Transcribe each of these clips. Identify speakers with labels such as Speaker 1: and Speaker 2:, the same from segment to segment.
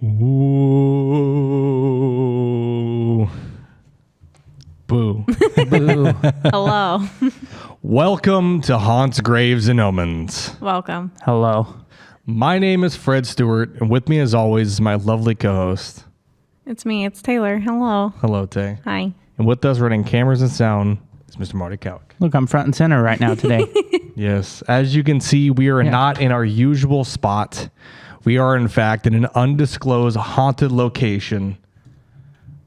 Speaker 1: Ooh. Boo.
Speaker 2: Boo.
Speaker 3: Hello.
Speaker 1: Welcome to Haunts, Graves, and Omens.
Speaker 3: Welcome.
Speaker 2: Hello.
Speaker 1: My name is Fred Stewart, and with me as always is my lovely co-host.
Speaker 3: It's me. It's Taylor. Hello.
Speaker 1: Hello, Tay.
Speaker 3: Hi.
Speaker 1: And with us running cameras and sound is Mr. Marty Cowick.
Speaker 2: Look, I'm front and center right now today.
Speaker 1: Yes, as you can see, we are not in our usual spot. We are, in fact, in an undisclosed haunted location.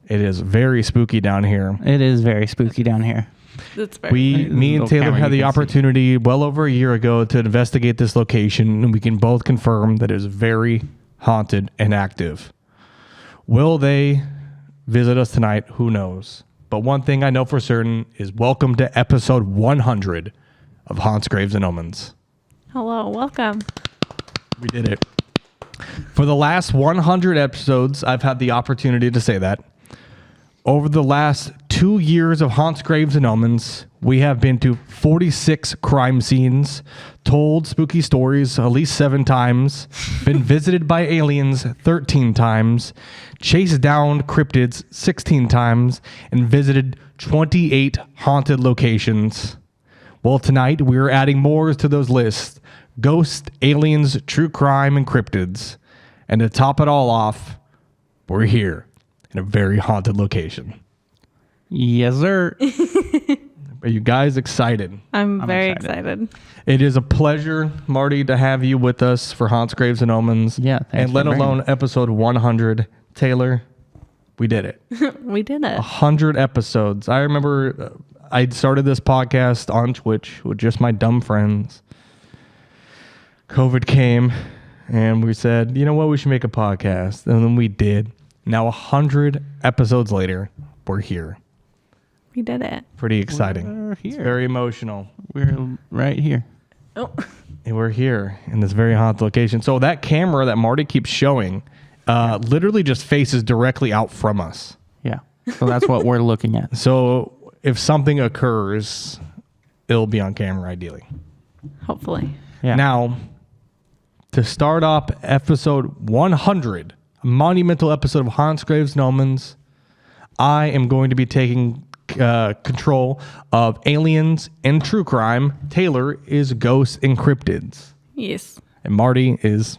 Speaker 1: It is very spooky down here.
Speaker 2: It is very spooky down here.
Speaker 3: It's very
Speaker 1: Me and Taylor had the opportunity well over a year ago to investigate this location, and we can both confirm that it is very haunted and active. Will they visit us tonight? Who knows? But one thing I know for certain is welcome to episode 100 of Haunts, Graves, and Omens.
Speaker 3: Hello. Welcome.
Speaker 1: We did it. For the last 100 episodes, I've had the opportunity to say that. Over the last 2 years of Haunts, Graves, and Omens, we have been to 46 crime scenes, told spooky stories at least 7 times, been visited by aliens 13 times, chased down cryptids 16 times, and visited 28 haunted locations. Well, tonight we're adding more to those lists: ghosts, aliens, true crime, and cryptids. And to top it all off, we're here in a very haunted location.
Speaker 2: Yes, sir.
Speaker 1: Are you guys excited?
Speaker 3: I'm very excited.
Speaker 1: It is a pleasure, Marty, to have you with us for Haunts, Graves, and Omens.
Speaker 2: Yeah, thanks
Speaker 1: and
Speaker 2: for
Speaker 1: let
Speaker 2: bringing
Speaker 1: alone episode 100. Taylor, we did it.
Speaker 3: We did it.
Speaker 1: 100 episodes. I remember I started this podcast on Twitch with just my dumb friends. COVID came, and we said, you know what, we should make a podcast. And then we did. Now 100 episodes later, we're here.
Speaker 3: We did it.
Speaker 1: Pretty exciting.
Speaker 2: We're
Speaker 1: It's
Speaker 2: here.
Speaker 1: very emotional.
Speaker 2: We're right here.
Speaker 3: Oh.
Speaker 1: And we're here in this very haunted location. So that camera that Marty keeps showing literally just faces directly out from us.
Speaker 2: Yeah. So that's what we're looking at.
Speaker 1: So if something occurs, it'll be on camera ideally.
Speaker 3: Hopefully.
Speaker 2: Yeah.
Speaker 1: Now, to start off episode 100, a monumental episode of Haunts, Graves, and Omens, I am going to be taking control of aliens and true crime. Taylor is ghosts and cryptids.
Speaker 3: Yes.
Speaker 1: And Marty is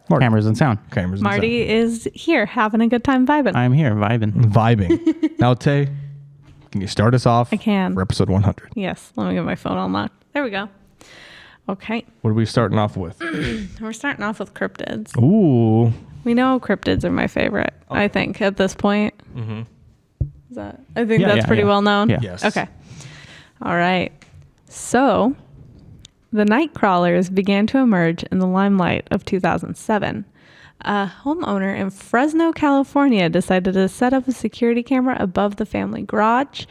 Speaker 1: Marty.
Speaker 2: Cameras and sound.
Speaker 1: Cameras and
Speaker 3: Marty is here having a good time vibing.
Speaker 2: I'm here vibing.
Speaker 1: vibing. Now, Tay, can you start us off
Speaker 3: I can.
Speaker 1: for episode 100?
Speaker 3: Yes. Let me get my phone unlocked. There we go. Okay.
Speaker 1: What are we starting off with?
Speaker 3: We're starting off with cryptids.
Speaker 1: Ooh.
Speaker 3: We know cryptids are my favorite, I think, at this point.
Speaker 1: Mm-hmm.
Speaker 3: Is that? I think
Speaker 2: Yeah,
Speaker 3: that's
Speaker 2: yeah,
Speaker 3: pretty
Speaker 2: yeah.
Speaker 3: well known.
Speaker 2: Yeah.
Speaker 1: Yes.
Speaker 3: Okay. All right. So, the night crawlers began to emerge in the limelight of 2007. A homeowner in Fresno, California decided to set up a security camera above the family garage.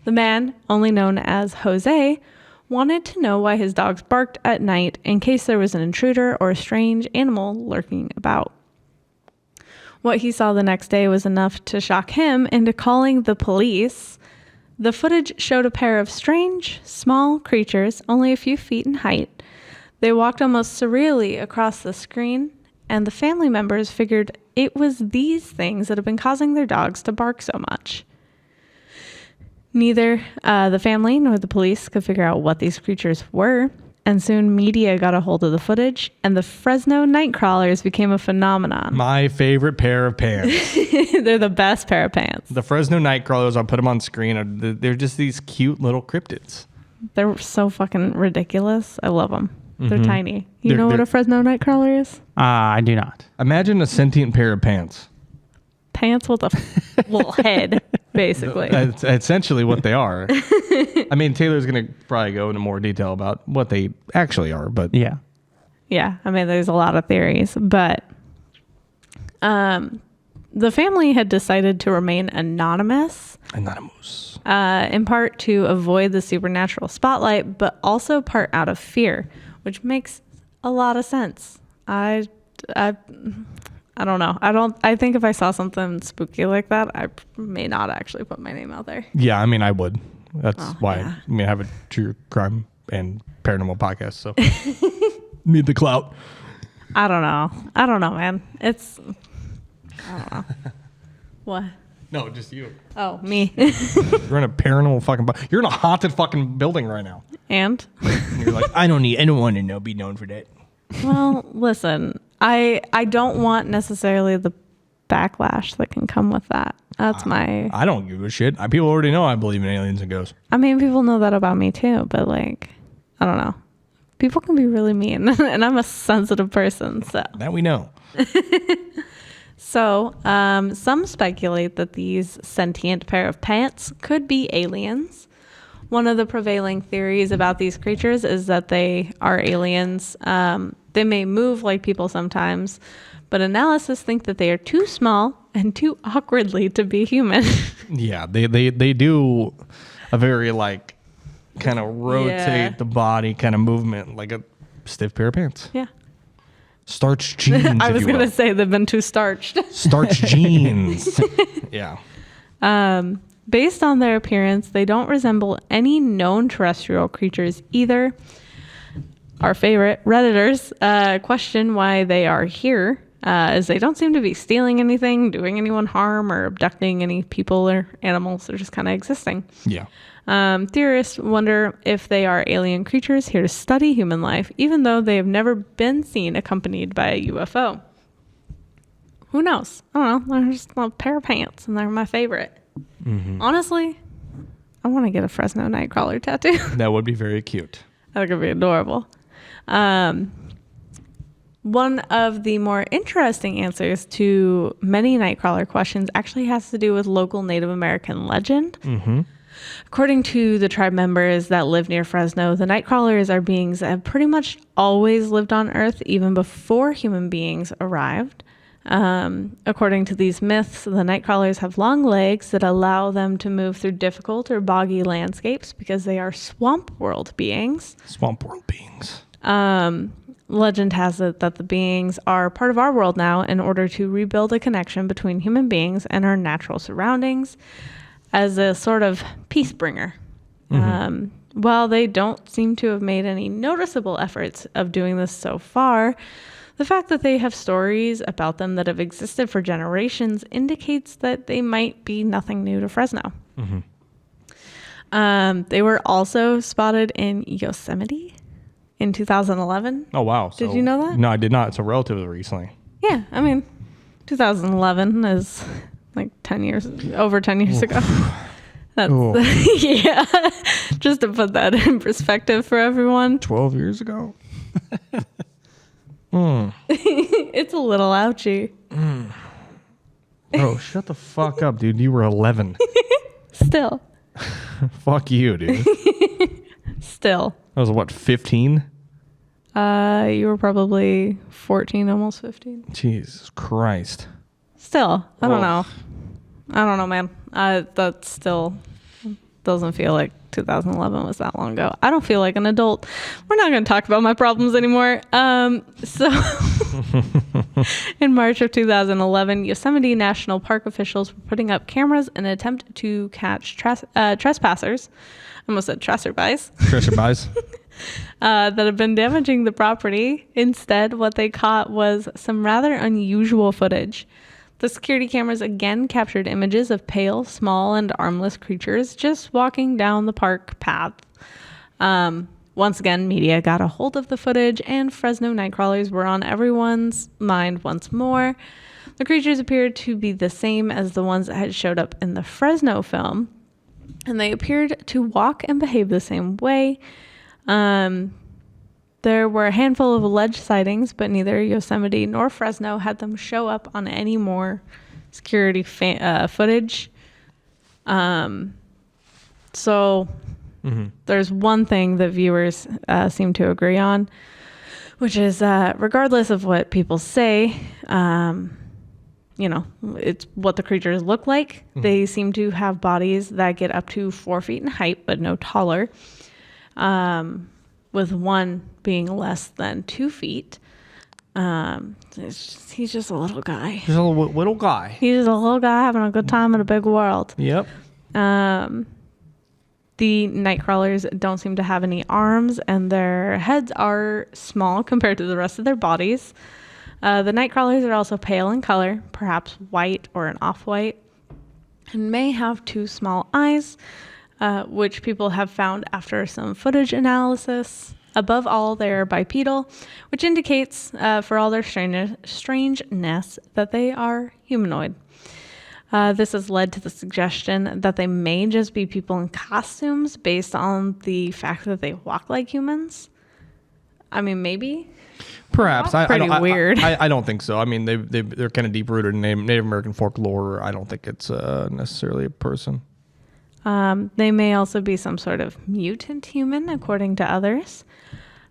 Speaker 3: The man, only known as Jose, wanted to know why his dogs barked at night in case there was an intruder or a strange animal lurking about. What he saw the next day was enough to shock him into calling the police. The footage showed a pair of strange, small creatures, only a few feet in height. They walked almost surreally across the screen, and the family members figured it was these things that had been causing their dogs to bark so much. Neither the family nor the police could figure out what these creatures were, and soon media got a hold of the footage, and the Fresno night crawlers became a phenomenon.
Speaker 1: My favorite pair of pants.
Speaker 3: They're the best pair of pants.
Speaker 1: The Fresno Nightcrawlers, I'll put them on screen. They're just these cute little cryptids.
Speaker 3: They're so fucking ridiculous. I love them. They're tiny. You
Speaker 1: They're-
Speaker 3: know what
Speaker 1: they're-
Speaker 3: a Fresno nightcrawler is?
Speaker 2: I do not.
Speaker 1: Imagine a sentient pair of pants.
Speaker 3: Pants with a little head, basically.
Speaker 1: That's essentially what they are. I mean, Taylor's going to probably go into more detail about what they actually are, but
Speaker 2: Yeah.
Speaker 3: Yeah, I mean, there's a lot of theories, but the family had decided to remain anonymous,
Speaker 1: anonymous.
Speaker 3: in part to avoid the supernatural spotlight, but also part out of fear, which makes a lot of sense. I don't know. I think if I saw something spooky like that, I may not actually put my name out there.
Speaker 1: Yeah, I mean, I would. That's why
Speaker 3: yeah.
Speaker 1: I mean, I have a true crime and paranormal podcast, so need the clout.
Speaker 3: I don't know, man. I don't know. What?
Speaker 1: No, just you.
Speaker 3: Oh, me.
Speaker 1: You're in a paranormal fucking... You're in a haunted fucking building right now.
Speaker 3: And?
Speaker 1: And you're like, I don't want to be known for that.
Speaker 3: Well, listen, I don't want necessarily the backlash that can come with that. That's my...
Speaker 1: I don't give a shit. People already know I believe in aliens and ghosts.
Speaker 3: I mean, people know that about me too, but like, I don't know. People can be really mean, and I'm a sensitive person, so...
Speaker 1: That we know.
Speaker 3: So, some speculate that these sentient pair of pants could be aliens. One of the prevailing theories about these creatures is that they are aliens. They may move like people sometimes, but analysts think that they are too small and too awkwardly to be human.
Speaker 1: Yeah, they do a very like kind of rotate the body kind of movement like a stiff pair of pants.
Speaker 3: Yeah.
Speaker 1: Starch jeans.
Speaker 3: I was going to say they've been too starched.
Speaker 1: Starch jeans. Yeah.
Speaker 3: Based on their appearance, they don't resemble any known terrestrial creatures either. Our favorite, Redditors, question why they are here, as they don't seem to be stealing anything, doing anyone harm, or abducting any people or animals. They're just kind of existing.
Speaker 1: Yeah.
Speaker 3: Theorists wonder if they are alien creatures here to study human life, even though they have never been seen accompanied by a UFO. Who knows? I don't know. They're just a pair of pants, and they're my favorite. Mm-hmm. Honestly, I want to get a Fresno Nightcrawler tattoo.
Speaker 1: That would be very cute.
Speaker 3: That could be adorable. One of the more interesting answers to many Nightcrawler questions actually has to do with local Native American legend.
Speaker 1: Mm-hmm.
Speaker 3: According to the tribe members that live near Fresno, the Nightcrawlers are beings that have pretty much always lived on Earth even before human beings arrived. According to these myths, the Nightcrawlers have long legs that allow them to move through difficult or boggy landscapes because they are swamp world beings.
Speaker 1: Swamp world beings.
Speaker 3: Legend has it that the beings are part of our world now in order to rebuild a connection between human beings and our natural surroundings as a sort of peace bringer. Mm-hmm. While they don't seem to have made any noticeable efforts of doing this so far, the fact that they have stories about them that have existed for generations indicates that they might be nothing new to Fresno. Mm-hmm. They were also spotted in Yosemite in 2011.
Speaker 1: Oh, wow.
Speaker 3: Did you know that?
Speaker 1: No, I did not. So relatively recently.
Speaker 3: Yeah, I mean, 2011 is like over 10 years ago. That's yeah. Just to put that in perspective for everyone.
Speaker 1: 12 years ago?
Speaker 3: It's a little ouchy.
Speaker 1: Bro, shut the fuck up, dude. You were 11.
Speaker 3: Still.
Speaker 1: Fuck you, dude.
Speaker 3: Still.
Speaker 1: I was what, 15?
Speaker 3: You were probably 14, almost 15.
Speaker 1: Jesus Christ.
Speaker 3: Still, I don't know. I don't know, man. That still doesn't feel like 2011 was that long ago. I don't feel like an adult. We're not going to talk about my problems anymore. So in March of 2011, Yosemite National Park officials were putting up cameras in an attempt to catch trespassers. I almost said tresserbys.
Speaker 1: Tresserbys.
Speaker 3: That have been damaging the property. Instead, what they caught was some rather unusual footage. The security cameras again captured images of pale, small, and armless creatures just walking down the park path. Once again, media got a hold of the footage, and Fresno Nightcrawlers were on everyone's mind once more. The creatures appeared to be the same as the ones that had showed up in the Fresno film, and they appeared to walk and behave the same way. There were a handful of alleged sightings, but neither Yosemite nor Fresno had them show up on any more security footage. So there's one thing that viewers seem to agree on, which is regardless of what people say, it's what the creatures look like. Mm-hmm. They seem to have bodies that get up to 4 feet in height, but no taller. With one being less than 2 feet. He's just a little guy.
Speaker 1: He's a little guy.
Speaker 3: He's just a little guy having a good time in a big world.
Speaker 1: Yep.
Speaker 3: The Nightcrawlers don't seem to have any arms, and their heads are small compared to the rest of their bodies. The night crawlers are also pale in color, perhaps white or an off-white, and may have 2 small eyes, which people have found after some footage analysis. Above all, they are bipedal, which indicates, for all their strangeness, that they are humanoid. This has led to the suggestion that they may just be people in costumes based on the fact that they walk like humans. I mean, maybe.
Speaker 1: Perhaps.
Speaker 3: Pretty weird.
Speaker 1: I don't think so. I mean, they're kind of deep rooted in Native American folklore. I don't think it's necessarily a person.
Speaker 3: They may also be some sort of mutant human, according to others.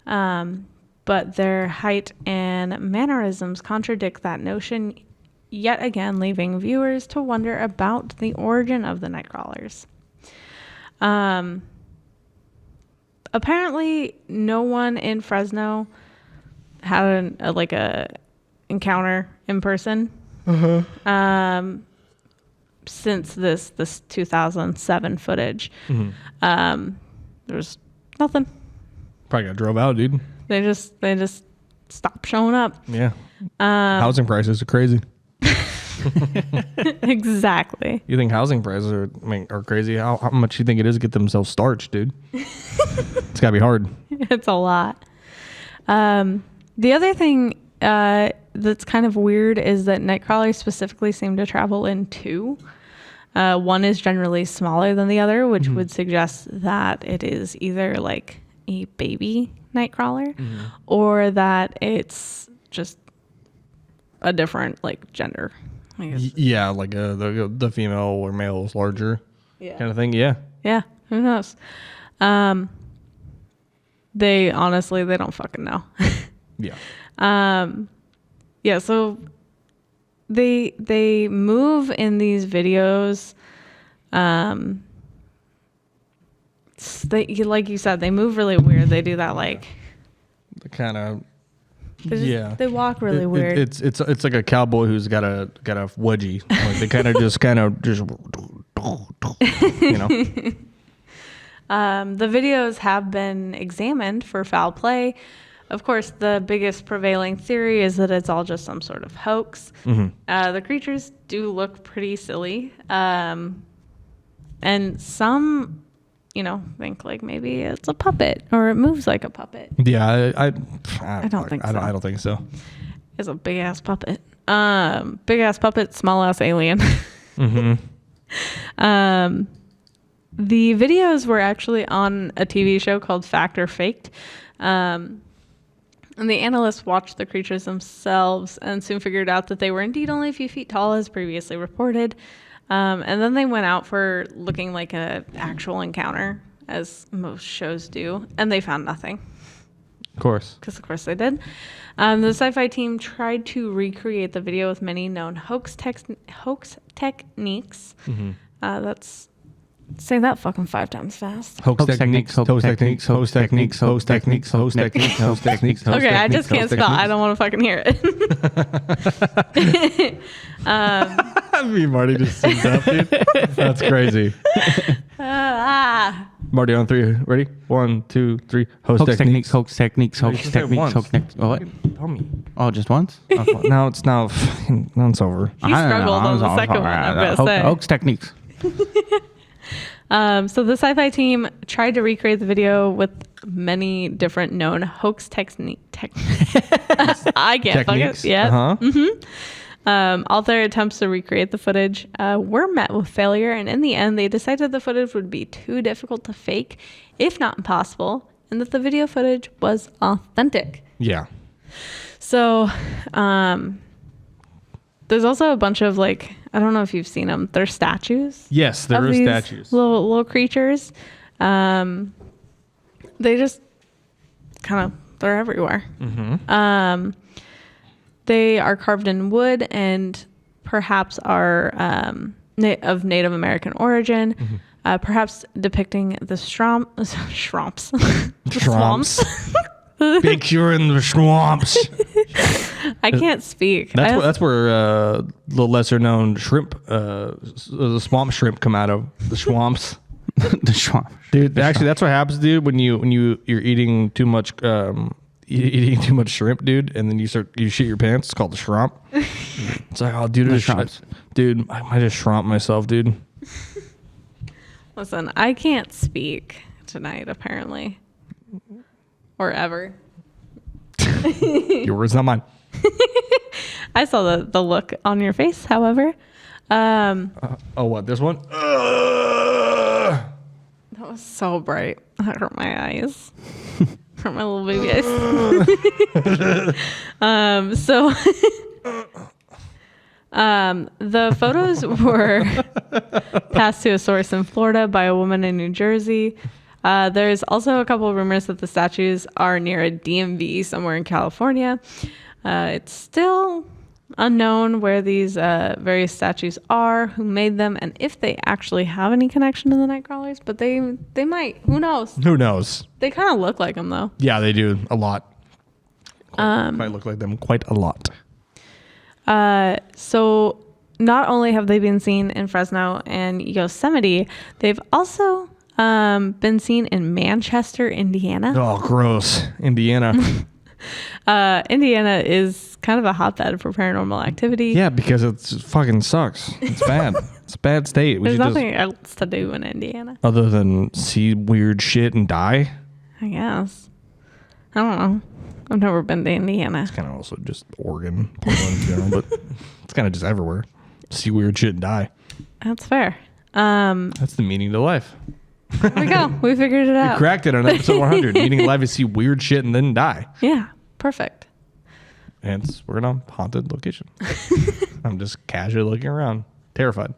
Speaker 3: But their height and mannerisms contradict that notion, yet again leaving viewers to wonder about the origin of the Nightcrawlers. Apparently, no one in Fresno had a encounter in person since this 2007 footage. There's nothing.
Speaker 1: Probably got drove out, dude.
Speaker 3: They just stopped showing up.
Speaker 1: Yeah. Housing prices are crazy.
Speaker 3: Exactly.
Speaker 1: You think housing prices are crazy? How much you think it is to get themselves starched, dude? It's gotta be hard.
Speaker 3: It's a lot. The other thing that's kind of weird is that nightcrawlers specifically seem to travel in 2. One is generally smaller than the other, which would suggest that it is either like a baby nightcrawler or that it's just a different like gender. I guess.
Speaker 1: Yeah, like the female or male is larger, kind of thing. Yeah.
Speaker 3: Yeah. Who knows? They don't fucking know.
Speaker 1: Yeah.
Speaker 3: Yeah. So they move in these videos. They, like you said, they move really weird. They do that like
Speaker 1: The kind of.
Speaker 3: They walk really weird.
Speaker 1: It's like a cowboy who's got a wedgie. Like they kind of just you know.
Speaker 3: The videos have been examined for foul play. Of course, the biggest prevailing theory is that it's all just some sort of hoax. The creatures do look pretty silly, and some, think like maybe it's a puppet or it moves like a puppet.
Speaker 1: Yeah, I
Speaker 3: don't think so.
Speaker 1: I don't think so.
Speaker 3: It's a big ass puppet. Big ass puppet, small ass alien. The videos were actually on a TV show called Fact or Faked. And the analysts watched the creatures themselves and soon figured out that they were indeed only a few feet tall as previously reported. And then they went out for looking like an actual encounter, as most shows do, and they found nothing.
Speaker 1: Of course.
Speaker 3: Because of course they did. The sci-fi team tried to recreate the video with many known hoax techniques. Say that fucking 5 times fast.
Speaker 1: Hoax techniques. Okay,
Speaker 3: I just can't spell. I don't want to fucking hear it.
Speaker 1: Me, Marty just sings up, dude. That's crazy. Marty on 3. Ready? 1, 2, 3. Hoax techniques.
Speaker 2: Hoax techniques. Hoax techniques. What?
Speaker 1: Tell me.
Speaker 2: Oh, just once?
Speaker 1: Now it's over.
Speaker 3: He struggled on the second one, I'm going to say.
Speaker 2: Hoax techniques.
Speaker 3: So the sci-fi team tried to recreate the video with many different known hoax techniques. I can't fuck it. Yeah. All their attempts to recreate the footage were met with failure, and in the end, they decided the footage would be too difficult to fake, if not impossible, and that the video footage was authentic.
Speaker 1: Yeah.
Speaker 3: So, there's also a bunch of I don't know if you've seen them. They're statues.
Speaker 1: Yes, there are statues.
Speaker 3: Little creatures. They just they're everywhere. They are carved in wood and perhaps are of Native American origin, perhaps depicting the swamps.
Speaker 1: Picture in the swamps.
Speaker 3: I can't speak.
Speaker 1: That's where the lesser known shrimp, the swamp shrimp, come out of the swamps.
Speaker 2: The swamp,
Speaker 1: dude. Actually, that's what happens, dude. When you're eating too much eating too much shrimp, dude, and then you shit your pants. It's called the shrimp. It's like, oh, dude, dude, I might just shrimp myself, dude.
Speaker 3: Listen, I can't speak tonight, apparently. Or ever.
Speaker 1: Your words, not mine.
Speaker 3: I saw the look on your face, however.
Speaker 1: What, this one?
Speaker 3: That was so bright. That hurt my eyes. Hurt my little baby eyes. The photos were passed to a source in Florida by a woman in New Jersey. There's also a couple of rumors that the statues are near a DMV somewhere in California. It's still unknown where these various statues are, who made them, and if they actually have any connection to the Nightcrawlers. But they might. Who knows?
Speaker 1: Who knows?
Speaker 3: They kind of look like them, though.
Speaker 1: Yeah, they do a lot. Might look like them quite a lot.
Speaker 3: So not only have they been seen in Fresno and Yosemite, they've also been seen in Manchester, Indiana.
Speaker 1: Oh, gross. Indiana.
Speaker 3: Indiana is kind of a hotbed for paranormal activity.
Speaker 1: Yeah, because it fucking sucks. It's bad. It's a bad state.
Speaker 3: There's nothing else to do in Indiana.
Speaker 1: Other than see weird shit and die?
Speaker 3: I guess. I don't know. I've never been to Indiana.
Speaker 1: It's kind of also just Oregon, Portland in general, but it's kind of just everywhere. See weird shit and die.
Speaker 3: That's fair.
Speaker 1: That's the meaning to life.
Speaker 3: There we go. We figured it out.
Speaker 1: We cracked it on episode 100. Meaning to life is see weird shit and then die.
Speaker 3: Yeah. Perfect.
Speaker 1: And we're in a haunted location. I'm just casually looking around, terrified.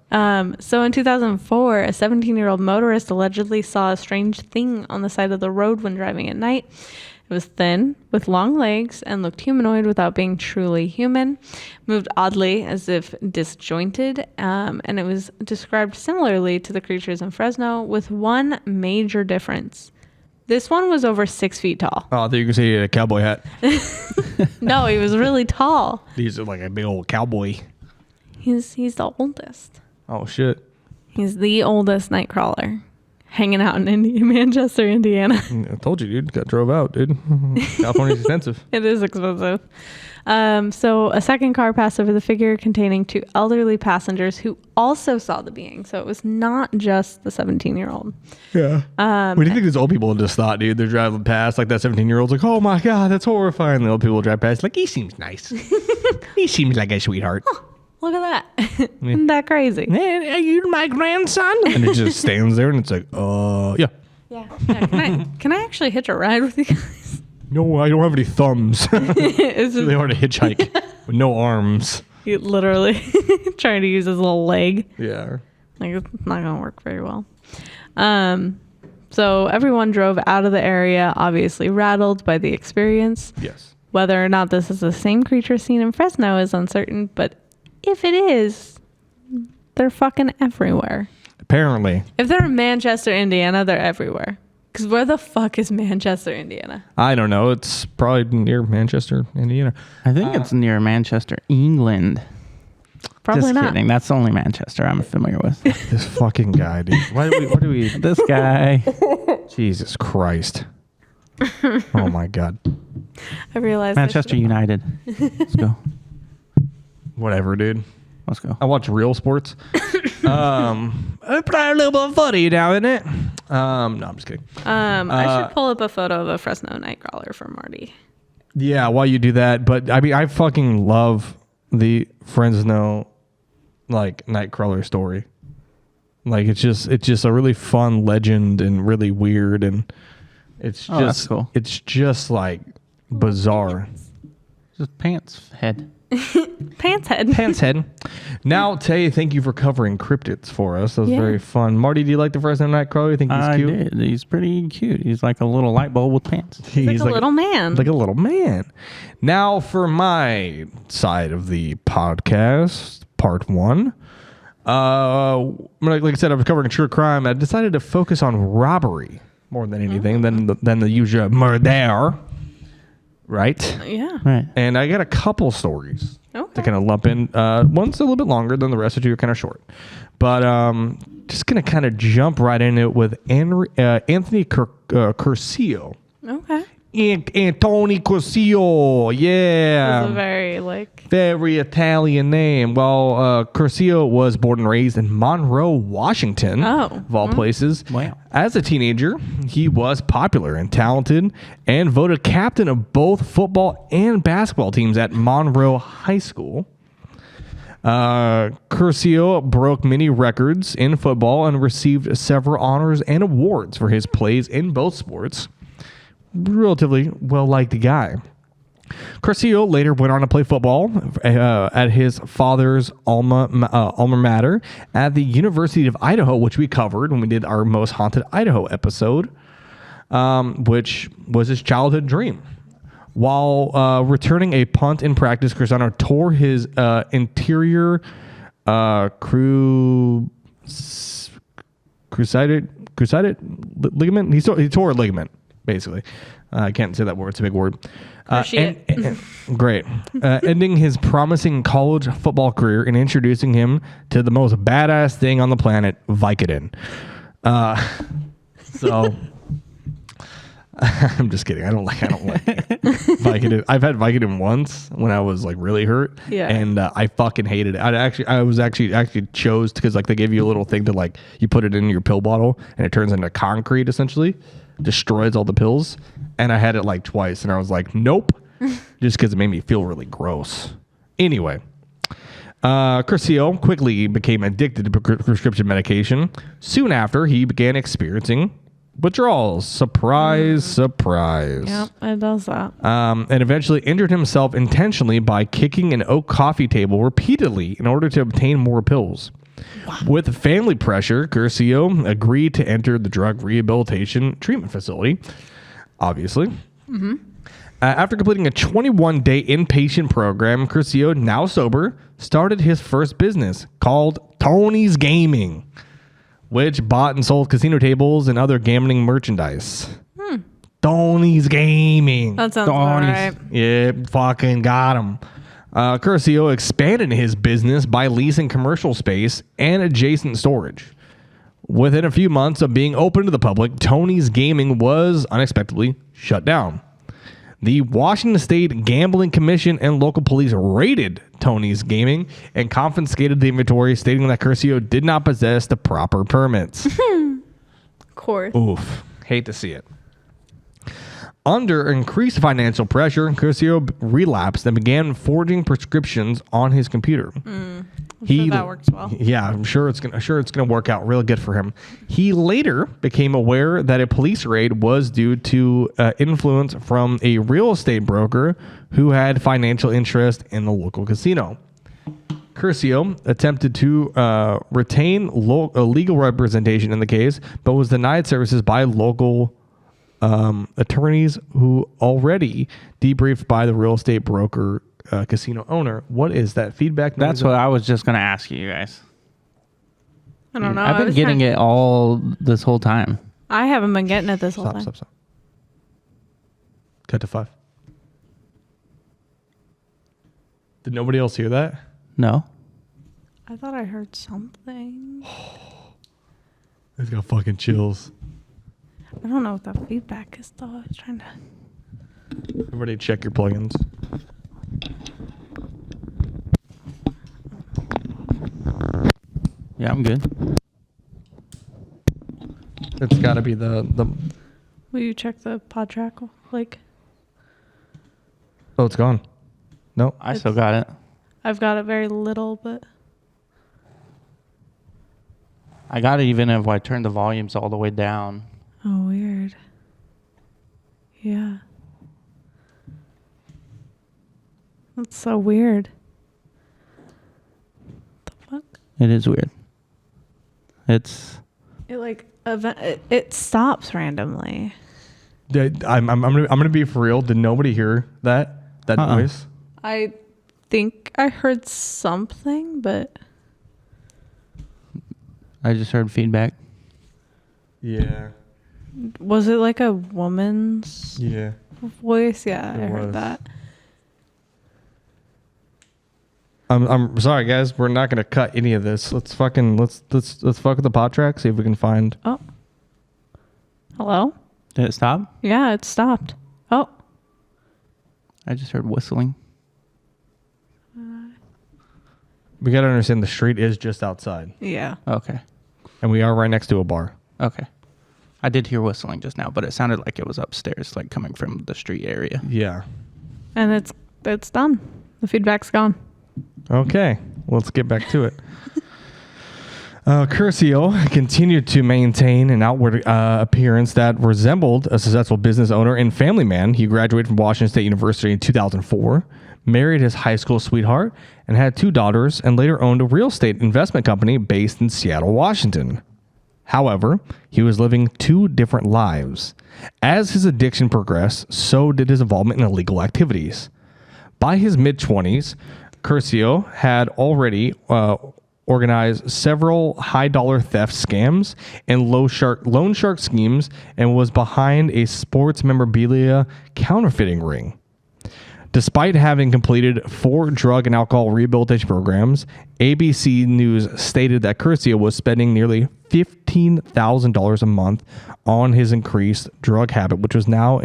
Speaker 3: So in 2004, a 17-year-old motorist allegedly saw a strange thing on the side of the road when driving at night. It was thin, with long legs, and looked humanoid without being truly human. Moved oddly, as if disjointed, and it was described similarly to the creatures in Fresno, with one major difference. This one was over 6 feet tall.
Speaker 1: Oh, I thought you were going to say he had a cowboy hat.
Speaker 3: No, he was really tall.
Speaker 1: These are like a big old cowboy.
Speaker 3: He's the oldest.
Speaker 1: Oh, shit.
Speaker 3: He's the oldest Nightcrawler. Hanging out in Manchester, Indiana.
Speaker 1: I told you, dude. Got drove out, dude. California's expensive.
Speaker 3: It is expensive. So a second car passed over the figure containing 2 elderly passengers who also saw the being. So it was not just the 17-year-old.
Speaker 1: Yeah. What do you think these old people just thought, dude? They're driving past, like that 17-year-old's like, oh my God, that's horrifying. The old people drive past, like, he seems nice. He seems like a sweetheart.
Speaker 3: Oh, look at that. Isn't that crazy?
Speaker 1: Man, are you my grandson? And it just stands there and it's like, yeah.
Speaker 3: Yeah. Can I actually hitch a ride with you guys?
Speaker 1: No, I don't have any thumbs.
Speaker 3: It's
Speaker 1: They want to hitchhike with no arms.
Speaker 3: He literally trying to use his little leg.
Speaker 1: Yeah.
Speaker 3: Like, it's not going to work very well. So everyone drove out of the area, obviously rattled by the experience.
Speaker 1: Yes.
Speaker 3: Whether or not this is the same creature seen in Fresno is uncertain, but if it is, they're fucking everywhere.
Speaker 1: Apparently.
Speaker 3: If they're in Manchester, Indiana, they're everywhere. Because where the fuck is Manchester, Indiana?
Speaker 1: I don't know. It's probably near Manchester, Indiana.
Speaker 2: I think it's near Manchester, England.
Speaker 3: Probably
Speaker 2: Just
Speaker 3: not.
Speaker 2: kidding. That's the only Manchester I'm familiar with.
Speaker 1: This fucking guy, dude. What do we?
Speaker 2: This guy.
Speaker 1: Jesus Christ. Oh my God.
Speaker 3: I realized
Speaker 2: Manchester United. Let's go.
Speaker 1: Whatever, dude.
Speaker 2: Let's go.
Speaker 1: I watch real sports. I play a little bit of footy now, isn't it? No, I'm just kidding.
Speaker 3: I should pull up a photo of a Fresno Nightcrawler for Marty.
Speaker 1: Yeah, while you do that, but I mean, I fucking love the Fresno like Nightcrawler story. Like it's just a really fun legend and really weird, and it's just
Speaker 2: that's cool.
Speaker 1: It's just like bizarre.
Speaker 2: Just pants head.
Speaker 3: Pants head.
Speaker 1: Pants head. Now, Tay, thank you for covering cryptids for us. That was very fun. Marty, do you like the Fresno Nightcrawler? You think he's cute?
Speaker 2: I did. He's pretty cute. He's like a little light bulb with pants.
Speaker 3: He's like a little man.
Speaker 1: Like a little man. Now, for my side of the podcast, part 1. Like I said, I was covering true crime. I decided to focus on robbery more than anything than the usual murder. Right?
Speaker 3: Yeah.
Speaker 2: Right.
Speaker 1: And I got a couple stories to
Speaker 3: Okay.
Speaker 1: kind of lump in. One's a little bit longer than the rest, of 2 are kind of short. But just going to kind of jump right in it with Anthony Curcio.
Speaker 3: Okay.
Speaker 1: Antoni Curcio.
Speaker 3: It's a
Speaker 1: Yeah.
Speaker 3: very like.
Speaker 1: Very Italian name. Well, Curcio was born and raised in Monroe, Washington, of all places.
Speaker 2: Wow.
Speaker 1: As a teenager, he was popular and talented and voted captain of both football and basketball teams at Monroe High School. Curcio broke many records in football and received several honors and awards for his plays in both sports. Relatively well-liked guy. Curcio later went on to play football at his father's alma mater at the University of Idaho, which we covered when we did our Most Haunted Idaho episode, which was his childhood dream. While returning a punt in practice, Cristiano tore his interior cruciate ligament. He tore a ligament, basically. I can't say that word. It's a big word. Great. Ending his promising college football career and introducing him to the most badass thing on the planet, Vicodin. So I'm just kidding. I don't like Vicodin. I've had Vicodin once when I was like really hurt.
Speaker 3: Yeah.
Speaker 1: And I fucking hated it. I was actually chose because like they give you a little thing to like you put it in your pill bottle and it turns into concrete essentially, destroys all the pills. And I had it like twice and I was like, nope, just because it made me feel really gross. Anyway, Curcio quickly became addicted to prescription medication. Soon after, he began experiencing withdrawals. Surprise, surprise.
Speaker 3: Yep, it does that.
Speaker 1: And eventually injured himself intentionally by kicking an oak coffee table repeatedly in order to obtain more pills. Wow. With family pressure, Curcio agreed to enter the drug rehabilitation treatment facility, obviously. Mm-hmm. After completing a 21-day inpatient program, Curcio, now sober, started his first business called Tony's Gaming, which bought and sold casino tables and other gambling merchandise. Tony's Gaming.
Speaker 3: That sounds about right.
Speaker 1: Yeah, fucking got him. Curcio expanded his business by leasing commercial space and adjacent storage. Within a few months of being open to the public, Tony's Gaming was unexpectedly shut down. The Washington State Gambling Commission and local police raided Tony's Gaming and confiscated the inventory, stating that Curcio did not possess the proper permits.
Speaker 3: Of course.
Speaker 1: Oof. Hate to see it. Under increased financial pressure, Curcio relapsed and began forging prescriptions on his computer.
Speaker 3: I'm sure that works well.
Speaker 1: Yeah, I'm sure it's gonna work out really good for him. He later became aware that a police raid was due to influence from a real estate broker who had financial interest in the local casino. Curcio attempted to retain legal representation in the case, but was denied services by local attorneys who already debriefed by the real estate broker casino owner. What is that feedback?
Speaker 2: That's what I was just going to ask you guys.
Speaker 3: I don't know.
Speaker 2: I've been getting it all this whole time.
Speaker 3: I haven't been getting it this whole time.
Speaker 1: Stop. Cut to 5. Did nobody else hear that?
Speaker 2: No.
Speaker 3: I thought I heard something.
Speaker 1: It's got fucking chills.
Speaker 3: I don't know what that feedback is though. I was trying to.
Speaker 1: Everybody check your plugins.
Speaker 2: Yeah, I'm good.
Speaker 1: It's got to be the.
Speaker 3: Will you check the pod track? Like,
Speaker 1: Oh, it's gone. No.
Speaker 2: I still got it.
Speaker 3: I've got it very little, but
Speaker 2: I got it even if I turned the volumes all the way down.
Speaker 3: oh, weird. Yeah. That's so weird. The fuck?
Speaker 2: It is weird. It's
Speaker 3: It like it stops randomly.
Speaker 1: I'm gonna be for real. Did nobody hear that noise?
Speaker 3: I think I heard something, but
Speaker 2: I just heard feedback.
Speaker 1: Yeah.
Speaker 3: was it like a woman's
Speaker 1: Yeah.
Speaker 3: voice? Yeah,
Speaker 1: It
Speaker 3: I heard
Speaker 1: was.
Speaker 3: that.
Speaker 1: I'm sorry, guys. We're not gonna cut any of this. Let's fuck with the pod track. See if we can find.
Speaker 3: Oh. Hello?
Speaker 2: Did it stop?
Speaker 3: Yeah, it stopped. Oh,
Speaker 2: I just heard whistling.
Speaker 1: We got to understand the street is just outside,
Speaker 3: yeah.
Speaker 2: Okay.
Speaker 1: and we are right next to a bar.
Speaker 2: Okay. I did hear whistling just now, but it sounded like it was upstairs, like coming from the street area.
Speaker 1: Yeah.
Speaker 3: And it's done. The feedback's gone.
Speaker 1: Okay, let's get back to it. Curcio continued to maintain an outward appearance that resembled a successful business owner and family man. He graduated from Washington State University in 2004, married his high school sweetheart, and had 2 daughters, and later owned a real estate investment company based in Seattle, Washington. However, he was living 2 different lives. As his addiction progressed, so did his involvement in illegal activities. By his mid-20s, Curcio had already organized several high-dollar theft scams and loan shark schemes, and was behind a sports memorabilia counterfeiting ring. Despite having completed 4 drug and alcohol rehabilitation programs, ABC News stated that Curcio was spending nearly $15,000 a month on his increased drug habit, which was now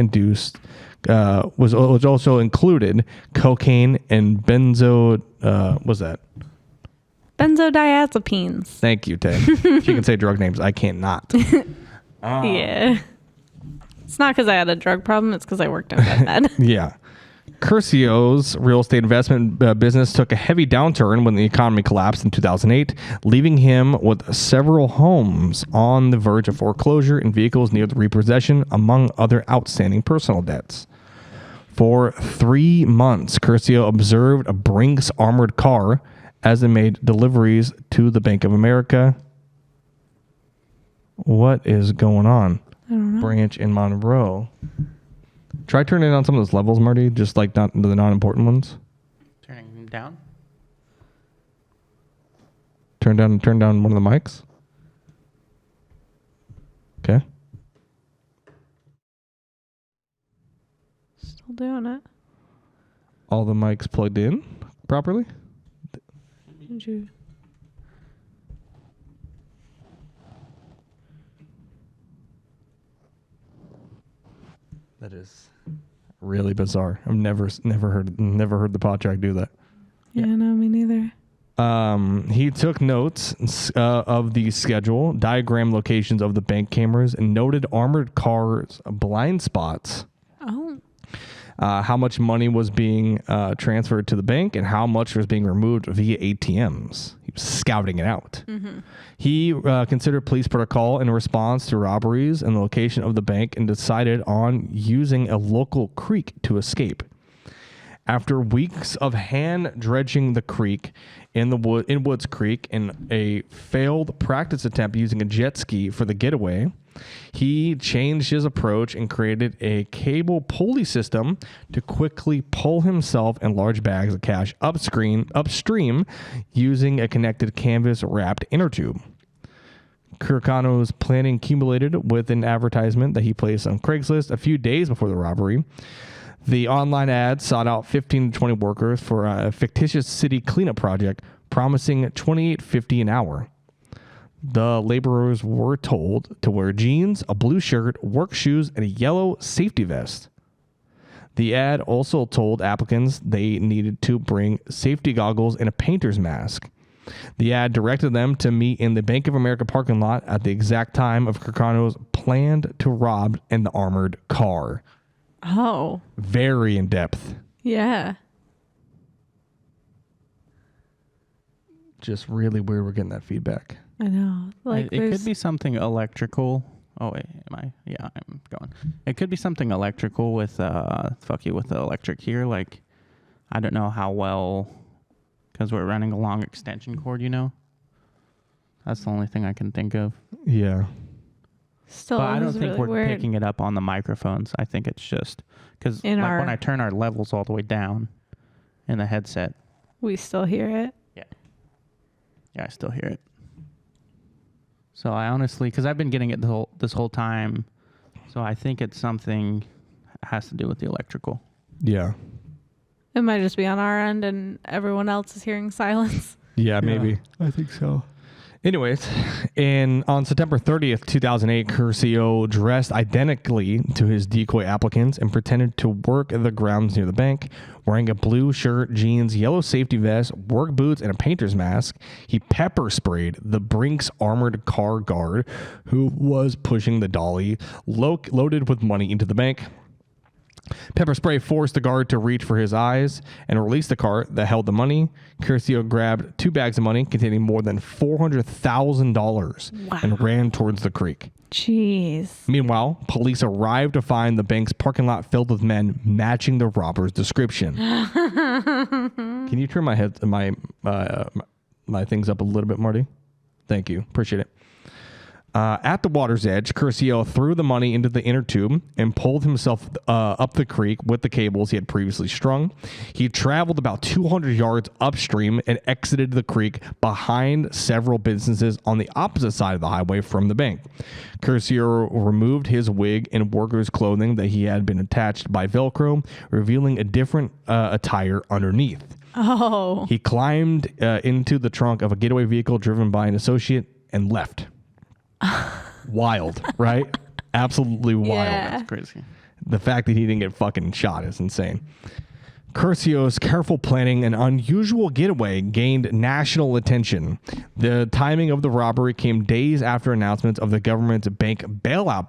Speaker 1: was also included cocaine and
Speaker 3: Benzodiazepines.
Speaker 1: Thank you, Tay. She can say drug names. I can't not.
Speaker 3: Yeah. It's not because I had a drug problem. It's because I worked in med.
Speaker 1: Yeah. Curcio's real estate investment business took a heavy downturn when the economy collapsed in 2008, leaving him with several homes on the verge of foreclosure and vehicles near the repossession, among other outstanding personal debts. For 3 months, Curcio observed a Brinks armored car as it made deliveries to the Bank of America. What is going on?
Speaker 3: I don't know.
Speaker 1: Branch in Monroe. Try turning on some of those levels, Marty, just like not the non-important ones.
Speaker 2: Turning him down?
Speaker 1: Turn down one of the mics. Okay.
Speaker 3: Still doing it.
Speaker 1: All the mics plugged in properly.
Speaker 3: Did you?
Speaker 1: That is really bizarre. I've never heard the pod track do that.
Speaker 3: Yeah, no, me neither.
Speaker 1: He took notes of the schedule, diagram locations of the bank cameras, and noted armored cars blind spots.
Speaker 3: Oh.
Speaker 1: How much money was being transferred to the bank and how much was being removed via ATMs. He was scouting it out. Mm-hmm. He considered police protocol in response to robberies and the location of the bank and decided on using a local creek to escape. After weeks of hand dredging the creek in Woods Creek in a failed practice attempt using a jet ski for the getaway, he changed his approach and created a cable pulley system to quickly pull himself and large bags of cash upstream using a connected canvas-wrapped inner tube. Kirkano's planning culminated with an advertisement that he placed on Craigslist a few days before the robbery. The online ad sought out 15 to 20 workers for a fictitious city cleanup project, promising $28.50 an hour. The laborers were told to wear jeans, a blue shirt, work shoes, and a yellow safety vest. The ad also told applicants they needed to bring safety goggles and a painter's mask. The ad directed them to meet in the Bank of America parking lot at the exact time of Kirkano's planned to rob in the armored car.
Speaker 3: Oh.
Speaker 1: Very in depth.
Speaker 3: Yeah.
Speaker 1: Just really weird we're getting that feedback.
Speaker 3: I know. Like
Speaker 2: it could be something electrical. Oh wait, am I? Yeah, I'm going. It could be something electrical with with the electric here. Like, I don't know how well, because we're running a long extension cord. That's the only thing I can think of.
Speaker 1: Yeah.
Speaker 3: Still,
Speaker 2: But I don't think
Speaker 3: really
Speaker 2: we're
Speaker 3: weird.
Speaker 2: picking it up on the microphones. I think it's just because when I turn our levels all the way down in the headset,
Speaker 3: We still hear it.
Speaker 2: yeah, I still hear it. So I honestly, because I've been getting it this whole time, so I think it's something has to do with the electrical.
Speaker 1: Yeah.
Speaker 3: It might just be on our end and everyone else is hearing silence.
Speaker 1: Yeah, maybe. I think so. Anyways, on September 30th, 2008, Curcio dressed identically to his decoy applicants and pretended to work at the grounds near the bank. Wearing a blue shirt, jeans, yellow safety vest, work boots, and a painter's mask, he pepper sprayed the Brinks armored car guard who was pushing the dolly loaded with money into the bank. Pepper spray forced the guard to reach for his eyes and release the cart that held the money. Curcio grabbed 2 bags of money containing more than $400,000 and ran towards the creek.
Speaker 3: Jeez.
Speaker 1: Meanwhile, police arrived to find the bank's parking lot filled with men matching the robber's description. Can you turn my things up a little bit, Marty? Thank you. Appreciate it. At the water's edge, Curcio threw the money into the inner tube and pulled himself up the creek with the cables he had previously strung. He traveled about 200 yards upstream and exited the creek behind several businesses on the opposite side of the highway from the bank. Curcio removed his wig and worker's clothing that he had been attached by Velcro, revealing a different attire underneath.
Speaker 3: Oh.
Speaker 1: He climbed into the trunk of a getaway vehicle driven by an associate and left. Wild, right? Absolutely wild.
Speaker 3: Yeah.
Speaker 2: That's crazy.
Speaker 1: The fact that he didn't get fucking shot is insane. Curcio's careful planning and unusual getaway gained national attention. The timing of the robbery came days after announcements of the government's bank bailout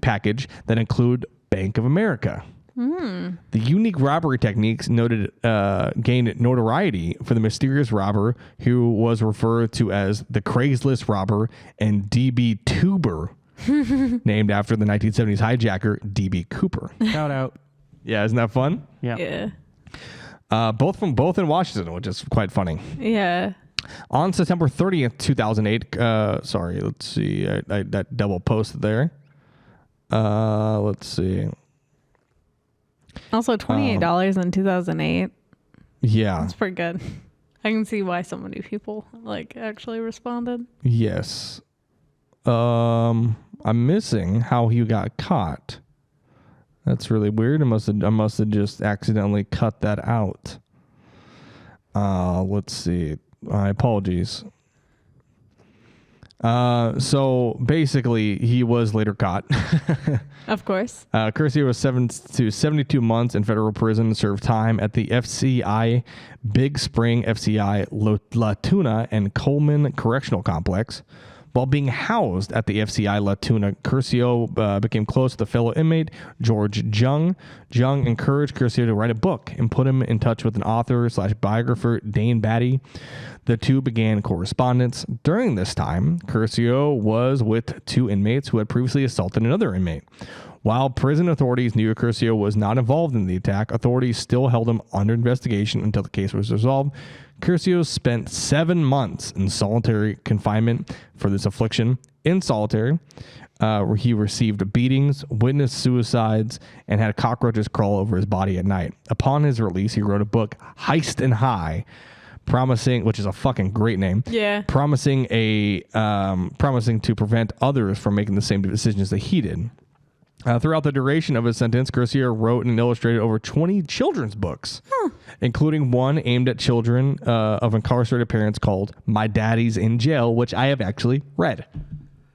Speaker 1: package that include Bank of America. The unique robbery techniques gained notoriety for the mysterious robber who was referred to as the Craigslist robber and DB Tuber, named after the 1970s hijacker DB Cooper.
Speaker 2: Shout out.
Speaker 1: Yeah, isn't that fun?
Speaker 3: Yeah.
Speaker 1: Both in Washington, which is quite funny.
Speaker 3: Yeah.
Speaker 1: On September 30th, 2008, sorry, let's see, I that double posted there. Let's see.
Speaker 3: Also, $28 in 2008.
Speaker 1: Yeah.
Speaker 3: That's pretty good. I can see why so many people actually responded.
Speaker 1: Yes. I'm missing how he got caught. That's really weird. I must have just accidentally cut that out. Let's see. My apologies. So basically, he was later caught.
Speaker 3: Of course.
Speaker 1: Curcio was 7 to 72 months in federal prison and served time at the FCI Big Spring, FCI La Tuna, and Coleman Correctional Complex. While being housed at the FCI La Tuna, Curcio became close with a fellow inmate, George Jung. Jung encouraged Curcio to write a book and put him in touch with an author/biographer, Dane Batty. The two began correspondence. During this time, Curcio was with 2 inmates who had previously assaulted another inmate. While prison authorities knew Curcio was not involved in the attack, authorities still held him under investigation until the case was resolved. Curcio spent 7 months in solitary confinement for this affliction. In solitary, where he received beatings, witnessed suicides, and had cockroaches crawl over his body at night. Upon his release, he wrote a book, Heist and High, promising, which is a fucking great name.
Speaker 3: Yeah.
Speaker 1: Promising to prevent others from making the same decisions that he did. Throughout the duration of his sentence, Curcio wrote and illustrated over 20 children's books, including one aimed at children of incarcerated parents called My Daddy's in Jail, which I have actually read.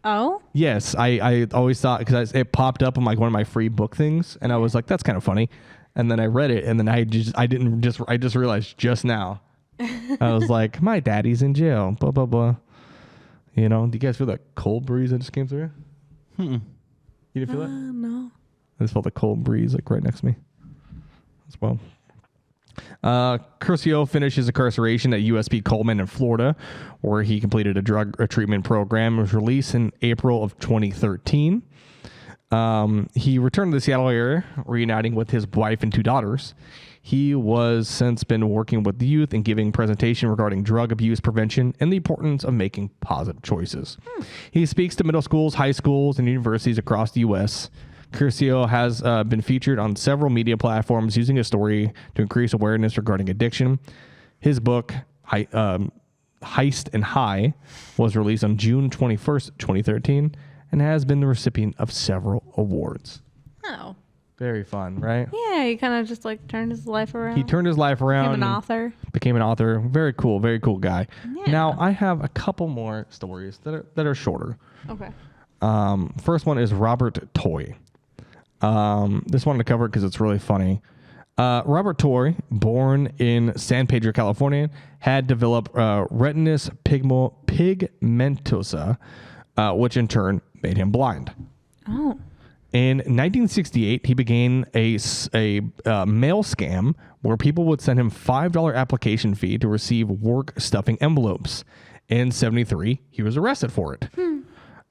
Speaker 3: Oh?
Speaker 1: Yes, I always thought, because it popped up on one of my free book things, and I was like, that's kind of funny. And then I read it, and then I just realized just now. I was like, my daddy's in jail, blah, blah, blah. You know, do you guys feel that cold breeze that just came through? You didn't feel that?
Speaker 3: No.
Speaker 1: I just felt a cold breeze right next to me as well. Curcio finished his incarceration at USP Coleman in Florida, where he completed a drug treatment program and was released in April of 2013. He returned to the Seattle area, reuniting with his wife and 2 daughters. He was since been working with the youth and giving presentation regarding drug abuse prevention and the importance of making positive choices. He speaks to middle schools, high schools, and universities across the U.S. Curcio has been featured on several media platforms using his story to increase awareness regarding addiction. His book, Heist and High, was released on June 21st, 2013, and has been the recipient of several awards.
Speaker 3: Oh.
Speaker 1: Very fun, right?
Speaker 3: Yeah, he kind of just like turned his life around.
Speaker 1: He turned his life around.
Speaker 3: Became an author.
Speaker 1: Became an author. Very cool guy.
Speaker 3: Yeah.
Speaker 1: Now, I have a couple more stories that are shorter.
Speaker 3: Okay.
Speaker 1: First one is Robert Toy. This one to cover because it's really funny. Robert Toy, born in San Pedro, California, had developed retinitis pigmentosa, which in turn made him blind.
Speaker 3: Oh.
Speaker 1: In 1968, he began a mail scam where people would send him $5 application fee to receive work stuffing envelopes. In 73, he was arrested for it.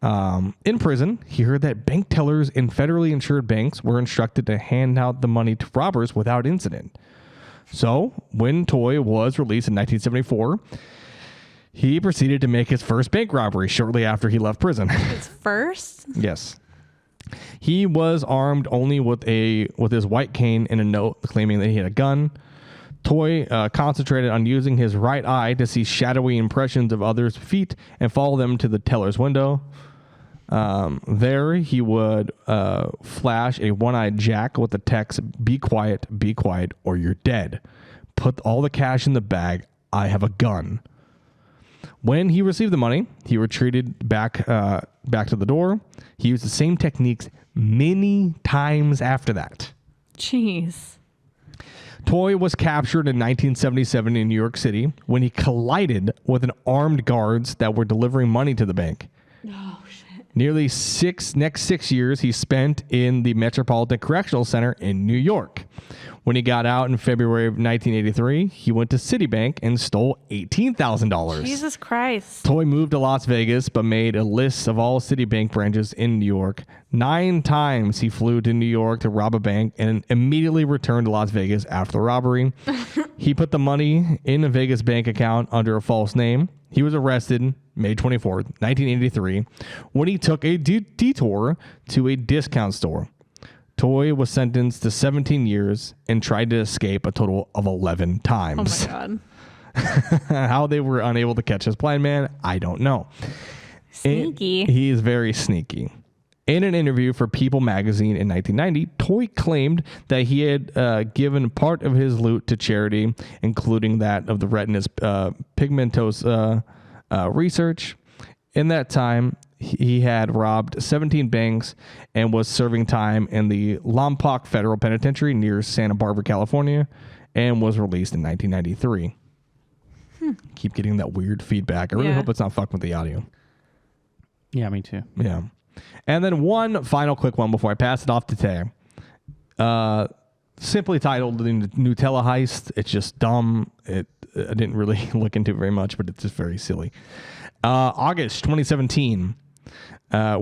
Speaker 1: In prison, he heard that bank tellers in federally insured banks were instructed to hand out the money to robbers without incident. So, when Toy was released in 1974, he proceeded to make his first bank robbery shortly after he left prison.
Speaker 3: His first?
Speaker 1: Yes. He was armed only with his white cane and a note claiming that he had a gun. Toy concentrated on using his right eye to see shadowy impressions of others' feet and follow them to the teller's window. There he would flash a one-eyed jack with the text, be quiet, or you're dead. Put all the cash in the bag. I have a gun." When he received the money, he retreated back to the door. He used the same techniques many times after that.
Speaker 3: Jeez.
Speaker 1: Toy was captured in 1977 in New York City when he collided with an armed guards that were delivering money to the bank.
Speaker 3: Oh, shit.
Speaker 1: Nearly next 6 years he spent in the Metropolitan Correctional Center in New York. When he got out in February of 1983, he went to Citibank and stole $18,000.
Speaker 3: Jesus Christ.
Speaker 1: Toy moved to Las Vegas, but made a list of all Citibank branches in New York. 9 times he flew to New York to rob a bank and immediately returned to Las Vegas after the robbery. He put the money in a Vegas bank account under a false name. He was arrested May 24th, 1983, when he took a detour to a discount store. Toy was sentenced to 17 years and tried to escape a total of 11 times.
Speaker 3: Oh, my God.
Speaker 1: How they were unable to catch this blind man, I don't know.
Speaker 3: Sneaky.
Speaker 1: He is very sneaky. In an interview for People magazine in 1990, Toy claimed that he had given part of his loot to charity, including that of the retinitis pigmentosa research. In that time, he had robbed 17 banks and was serving time in the Lompoc Federal Penitentiary near Santa Barbara, California, and was released in 1993. Keep getting that weird feedback. I really hope it's not fucking with the audio.
Speaker 2: Yeah, me too.
Speaker 1: Yeah. And then one final quick one before I pass it off to Tay. Simply titled The Nutella Heist. It's just dumb. I didn't really look into it very much, but it's just very silly. August 2017.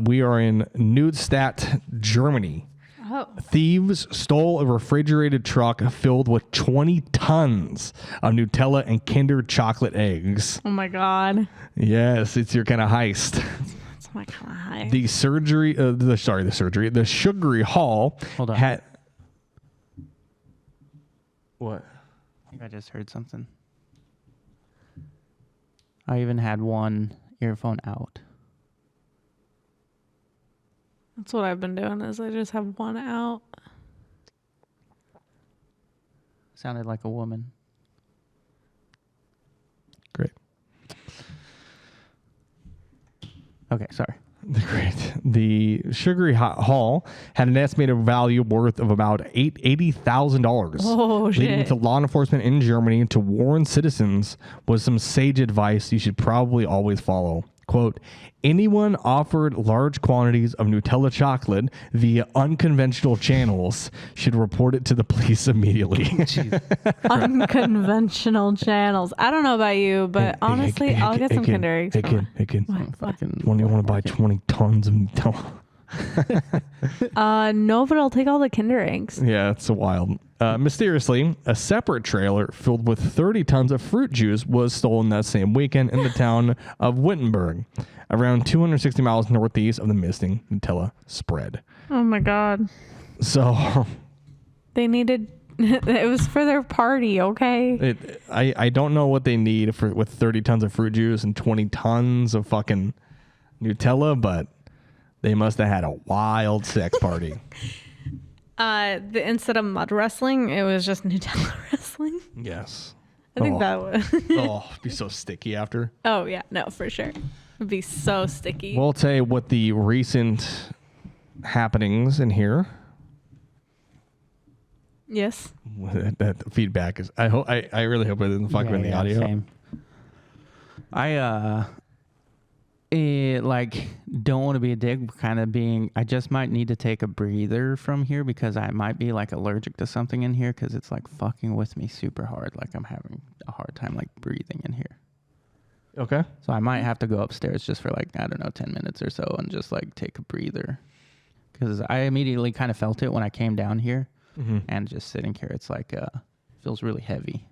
Speaker 1: We are in Neustadt, Germany.
Speaker 3: Oh.
Speaker 1: Thieves stole a refrigerated truck filled with 20 tons of Nutella and Kinder chocolate eggs.
Speaker 3: Oh, my God.
Speaker 1: Yes, it's your kind of heist.
Speaker 3: That's my kind of high.
Speaker 1: The sugary hall
Speaker 2: Hold on.
Speaker 1: had... What?
Speaker 2: I think I just heard something. I even had one earphone out.
Speaker 3: That's what I've been doing is I just have one out.
Speaker 2: Sounded like a woman.
Speaker 1: Great.
Speaker 2: Okay, sorry.
Speaker 1: Great. The sugary hall had an estimated value worth of about $80,000.
Speaker 3: Oh,
Speaker 1: leading
Speaker 3: shit.
Speaker 1: to law enforcement in Germany to warn citizens with some sage advice you should probably always follow. Quote, anyone offered large quantities of Nutella chocolate via unconventional channels should report it to the police immediately.
Speaker 3: Unconventional channels. I don't know about you, but honestly, I'll get some Kinder eggs.
Speaker 1: Hey, kid.
Speaker 3: What?
Speaker 2: Fucking
Speaker 1: You want to buy 20 tons of Nutella?
Speaker 3: No, but I'll take all the Kinder eggs.
Speaker 1: Yeah, it's so wild. Mysteriously, a separate trailer filled with 30 tons of fruit juice was stolen that same weekend in the town of Wittenberg, around 260 miles northeast of the missing Nutella spread.
Speaker 3: Oh my God.
Speaker 1: So
Speaker 3: They needed, it was for their party, okay?
Speaker 1: I don't know what they need with 30 tons of fruit juice and 20 tons of fucking Nutella, but they must have had a wild sex party.
Speaker 3: Instead of mud wrestling, it was just Nutella wrestling.
Speaker 1: Yes.
Speaker 3: I think that would.
Speaker 1: Oh, it'd be so sticky after.
Speaker 3: Oh yeah, no, for sure. It'd be so sticky.
Speaker 1: Well, I'll tell you what the recent happenings in here.
Speaker 3: Yes.
Speaker 1: That feedback is. I really hope it doesn't fuck with the audio.
Speaker 2: Same. Like don't want to be a dick, but kind of being. I just might need to take a breather from here because I might be like allergic to something in here because it's like fucking with me super hard. Like I'm having a hard time like breathing in here.
Speaker 1: Okay.
Speaker 2: So I might have to go upstairs just for like, I don't know, 10 minutes or so and just like take a breather. Because I immediately kind of felt it when I came down here and just sitting here, it's like, feels really heavy.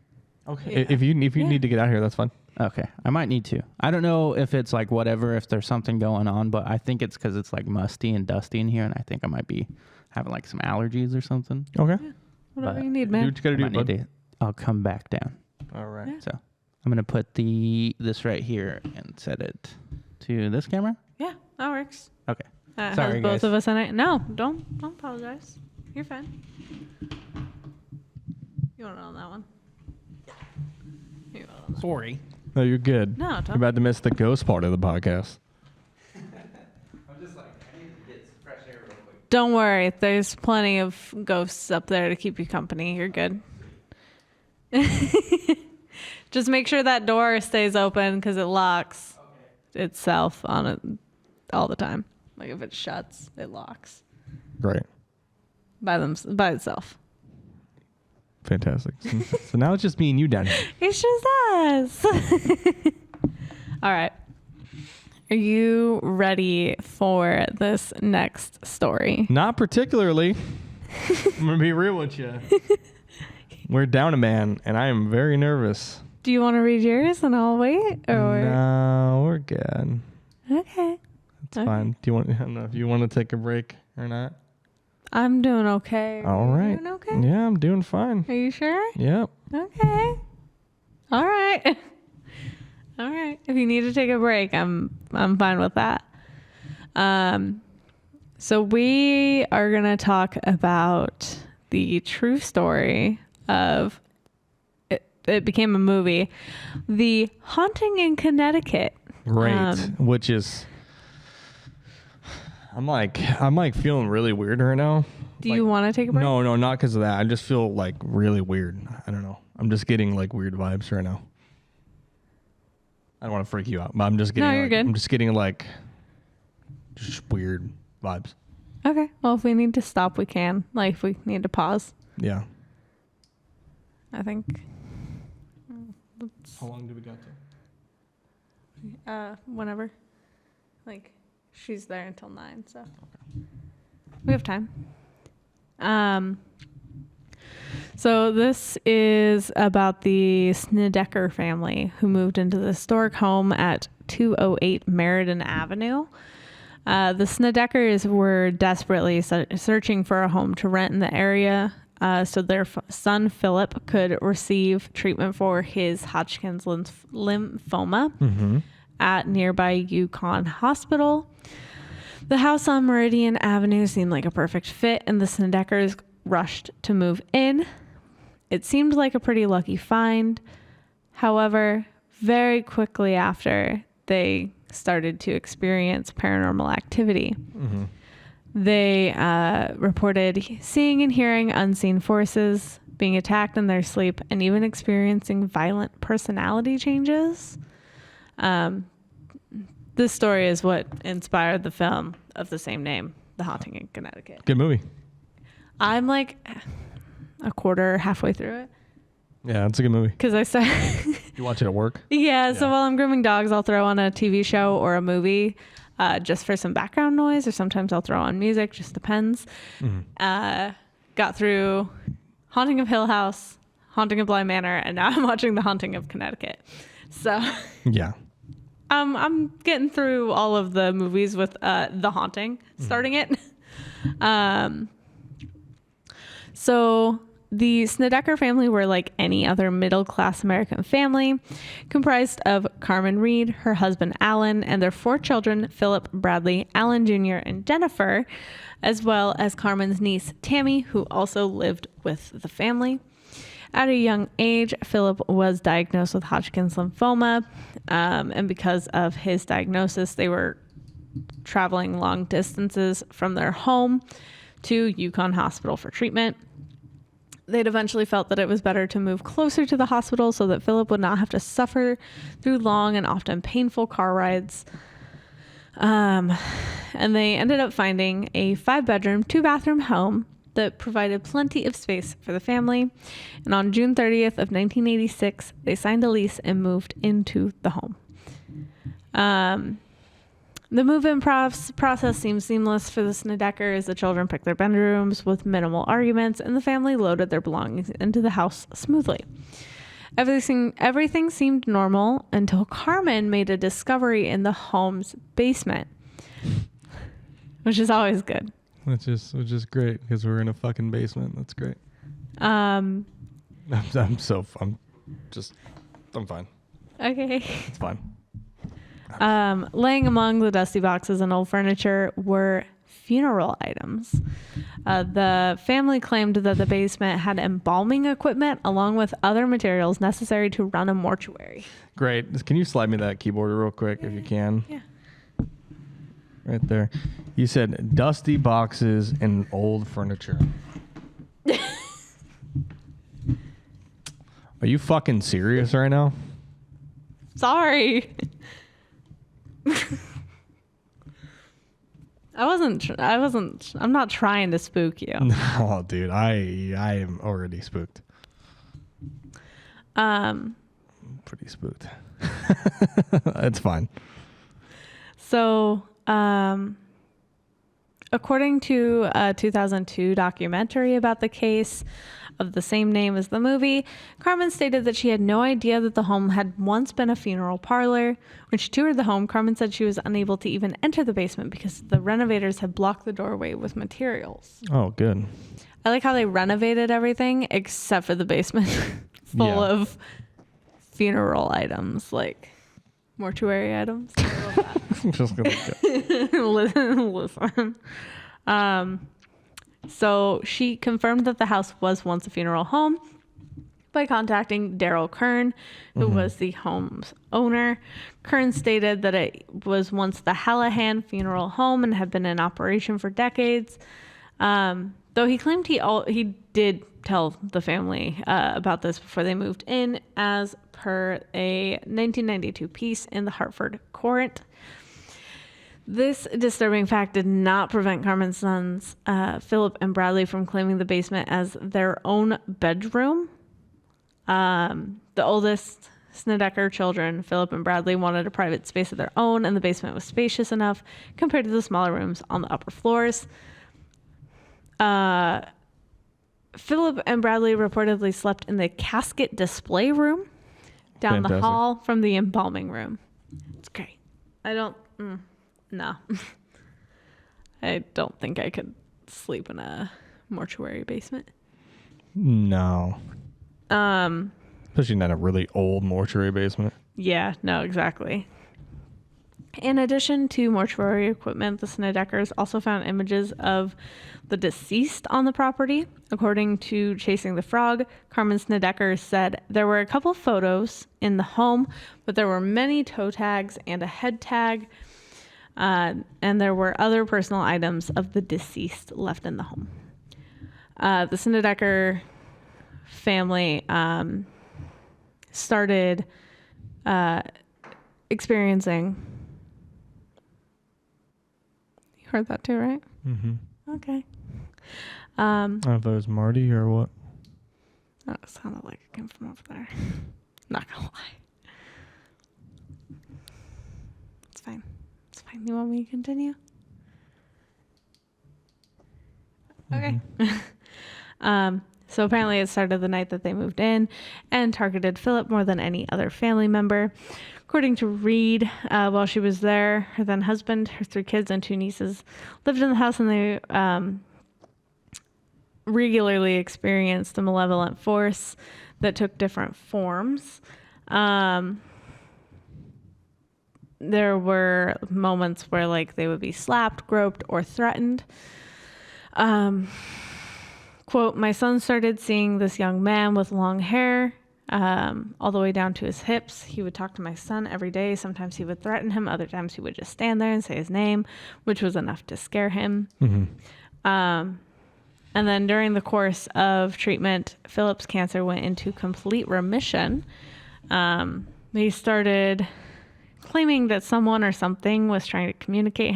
Speaker 1: Okay.
Speaker 3: Yeah.
Speaker 1: If you need to get out here, that's fine.
Speaker 2: Okay. I might need to. I don't know if it's like whatever, if there's something going on, but I think it's because it's like musty and dusty in here. And I think I might be having like some allergies or something.
Speaker 1: Okay.
Speaker 3: Yeah. Whatever
Speaker 2: But
Speaker 3: you need,
Speaker 1: Do
Speaker 3: man.
Speaker 1: what you gotta do, bud.
Speaker 2: I'll come back down.
Speaker 1: All right.
Speaker 3: Yeah.
Speaker 2: So I'm going to put this right here and set it to this camera.
Speaker 3: Yeah, that works.
Speaker 2: Okay.
Speaker 3: Sorry,
Speaker 2: Sorry,
Speaker 3: both
Speaker 2: guys.
Speaker 3: of us in it. No, don't apologize. You're fine. You want it on that one? You want it on that
Speaker 2: Sorry.
Speaker 1: No, you're good.
Speaker 3: No,
Speaker 1: You're
Speaker 3: don't.
Speaker 1: about to miss the ghost part of the podcast.
Speaker 2: I'm just like, I need to get some fresh air real quick.
Speaker 3: Don't worry. There's plenty of ghosts up there to keep you company. You're good. Just make sure that door stays open because it locks itself on it all the time. Like if it shuts, it locks
Speaker 1: Great.
Speaker 3: by itself.
Speaker 1: Fantastic. So now it's just me and you down here.
Speaker 3: It's just us. All right. Are you ready for this next story?
Speaker 1: Not particularly. I'm going to be real with you. We're down a man, and I am very nervous.
Speaker 3: Do you want to read yours and I'll wait? Or
Speaker 1: No, we're good.
Speaker 3: okay.
Speaker 1: It's fine. Do you want? I don't know if you want to take a break or not.
Speaker 3: I'm doing okay.
Speaker 1: All
Speaker 3: Are
Speaker 1: right.
Speaker 3: you doing okay?
Speaker 1: Yeah, I'm doing fine.
Speaker 3: Are you sure?
Speaker 1: Yep.
Speaker 3: Okay. All right. All right. If you need to take a break, I'm fine with that. So we are going to talk about the true story of it became a movie, The Haunting in Connecticut.
Speaker 1: Right. Which is, I'm like feeling really weird right now.
Speaker 3: Do you want to take a break?
Speaker 1: No, not because of that. I just feel like really weird. I don't know. I'm just getting like weird vibes right now. I don't want to freak you out, but I'm just getting.
Speaker 3: No, you're good.
Speaker 1: I'm just getting like just weird vibes.
Speaker 3: Okay. Well, if we need to stop, we can. Like, if we need to pause,
Speaker 1: Yeah.
Speaker 3: I think.
Speaker 1: How long do we got to?
Speaker 3: Whenever. Like, she's there until 9, so. We have time. So this is about the Snedeker family who moved into the historic home at 208 Meriden Avenue. The Snedekers were desperately searching for a home to rent in the area so their son Philip could receive treatment for his Hodgkin's lymphoma at nearby Yukon Hospital. The house on Meridian Avenue seemed like a perfect fit, and the Snedekers rushed to move in. It seemed like a pretty lucky find. However, very quickly after, they started to experience paranormal activity. They reported seeing and hearing unseen forces, being attacked in their sleep, and even experiencing violent personality changes. This story is what inspired the film of the same name, The Haunting in Connecticut.
Speaker 1: Good movie.
Speaker 3: I'm like a quarter, halfway through it.
Speaker 1: Yeah, it's a good movie.
Speaker 3: Because I started...
Speaker 1: You watch it at work?
Speaker 3: Yeah, so while I'm grooming dogs, I'll throw on a TV show or a movie just for some background noise, or sometimes I'll throw on music, just depends. Got through Haunting of Hill House, Haunting of Bly Manor, and now I'm watching The Haunting of Connecticut. So
Speaker 1: Yeah.
Speaker 3: I'm getting through all of the movies with The Haunting, starting it. So the Snedeker family were like any other middle-class American family, comprised of Carmen Reed, her husband Alan, and their 4 children, Philip, Bradley, Alan Jr., and Jennifer, as well as Carmen's niece, Tammy, who also lived with the family. At a young age, Philip was diagnosed with Hodgkin's lymphoma, and because of his diagnosis, they were traveling long distances from their home to Yukon Hospital for treatment. They'd eventually felt that it was better to move closer to the hospital so that Philip would not have to suffer through long and often painful car rides. And they ended up finding a 5-bedroom, 2-bathroom home that provided plenty of space for the family. And on June 30th of 1986, they signed a lease and moved into the home. The move-in process seemed seamless for the Snedekers. The children picked their bedrooms with minimal arguments, and the family loaded their belongings into the house smoothly. Everything seemed normal until Carmen made a discovery in the home's basement, which is always good.
Speaker 1: Which is great because we're in a fucking basement. That's great.
Speaker 3: Um,
Speaker 1: I'm fine.
Speaker 3: Okay.
Speaker 1: It's fine.
Speaker 3: Laying among the dusty boxes and old furniture were funeral items. The family claimed that the basement had embalming equipment along with other materials necessary to run a mortuary.
Speaker 1: Great. Can you slide me that keyboard real quick if you can?
Speaker 3: Yeah.
Speaker 1: Right there. You said dusty boxes and old furniture. Are you fucking serious right now?
Speaker 3: Sorry. I'm not trying to spook you.
Speaker 1: No, dude. I am already spooked. Pretty spooked. It's fine.
Speaker 3: So, according to a 2002 documentary about the case of the same name as the movie, Carmen stated that she had no idea that the home had once been a funeral parlor. When she toured the home, Carmen said she was unable to even enter the basement because the renovators had blocked the doorway with materials.
Speaker 1: Oh, good.
Speaker 3: I like how they renovated everything except for the basement full of funeral items, like mortuary items. I love that.
Speaker 1: I'm just gonna
Speaker 3: Listen. So she confirmed that the house was once a funeral home by contacting Daryl Kern, who was the home's owner. Kern stated that it was once the Hallahan Funeral Home and had been in operation for decades. Though he claimed he did tell the family about this before they moved in, as per a 1992 piece in the Hartford Courant. This disturbing fact did not prevent Carmen's sons, Philip and Bradley, from claiming the basement as their own bedroom. The oldest Snedeker children, Philip and Bradley, wanted a private space of their own, and the basement was spacious enough compared to the smaller rooms on the upper floors. Philip and Bradley reportedly slept in the casket display room down the hall from the embalming room. It's great. No. I don't think I could sleep in a mortuary basement.
Speaker 1: No. Especially not a really old mortuary basement.
Speaker 3: Yeah, no, exactly. In addition to mortuary equipment, the Snedekers also found images of the deceased on the property. According to Chasing the Frog, Carmen Snedeker said there were a couple photos in the home, but there were many toe tags and a head tag. And there were other personal items of the deceased left in the home. The Snedeker family started experiencing. You heard that too, right?
Speaker 1: Mm-hmm.
Speaker 3: Okay.
Speaker 1: I don't know if it was Marty or what.
Speaker 3: Oh, it sounded like it came from over there. Not gonna lie. It's fine. You want me to continue? Okay. So apparently it started the night that they moved in and targeted Philip more than any other family member. According to Reed, while she was there, her then husband, her 3 kids, and 2 nieces lived in the house, and they regularly experienced a malevolent force that took different forms. There were moments where like they would be slapped, groped, or threatened. Quote, my son started seeing this young man with long hair all the way down to his hips. He would talk to my son every day. Sometimes he would threaten him. Other times he would just stand there and say his name, which was enough to scare him. And then during the course of treatment, Philip's cancer went into complete remission. He started claiming that someone or something was trying to communicate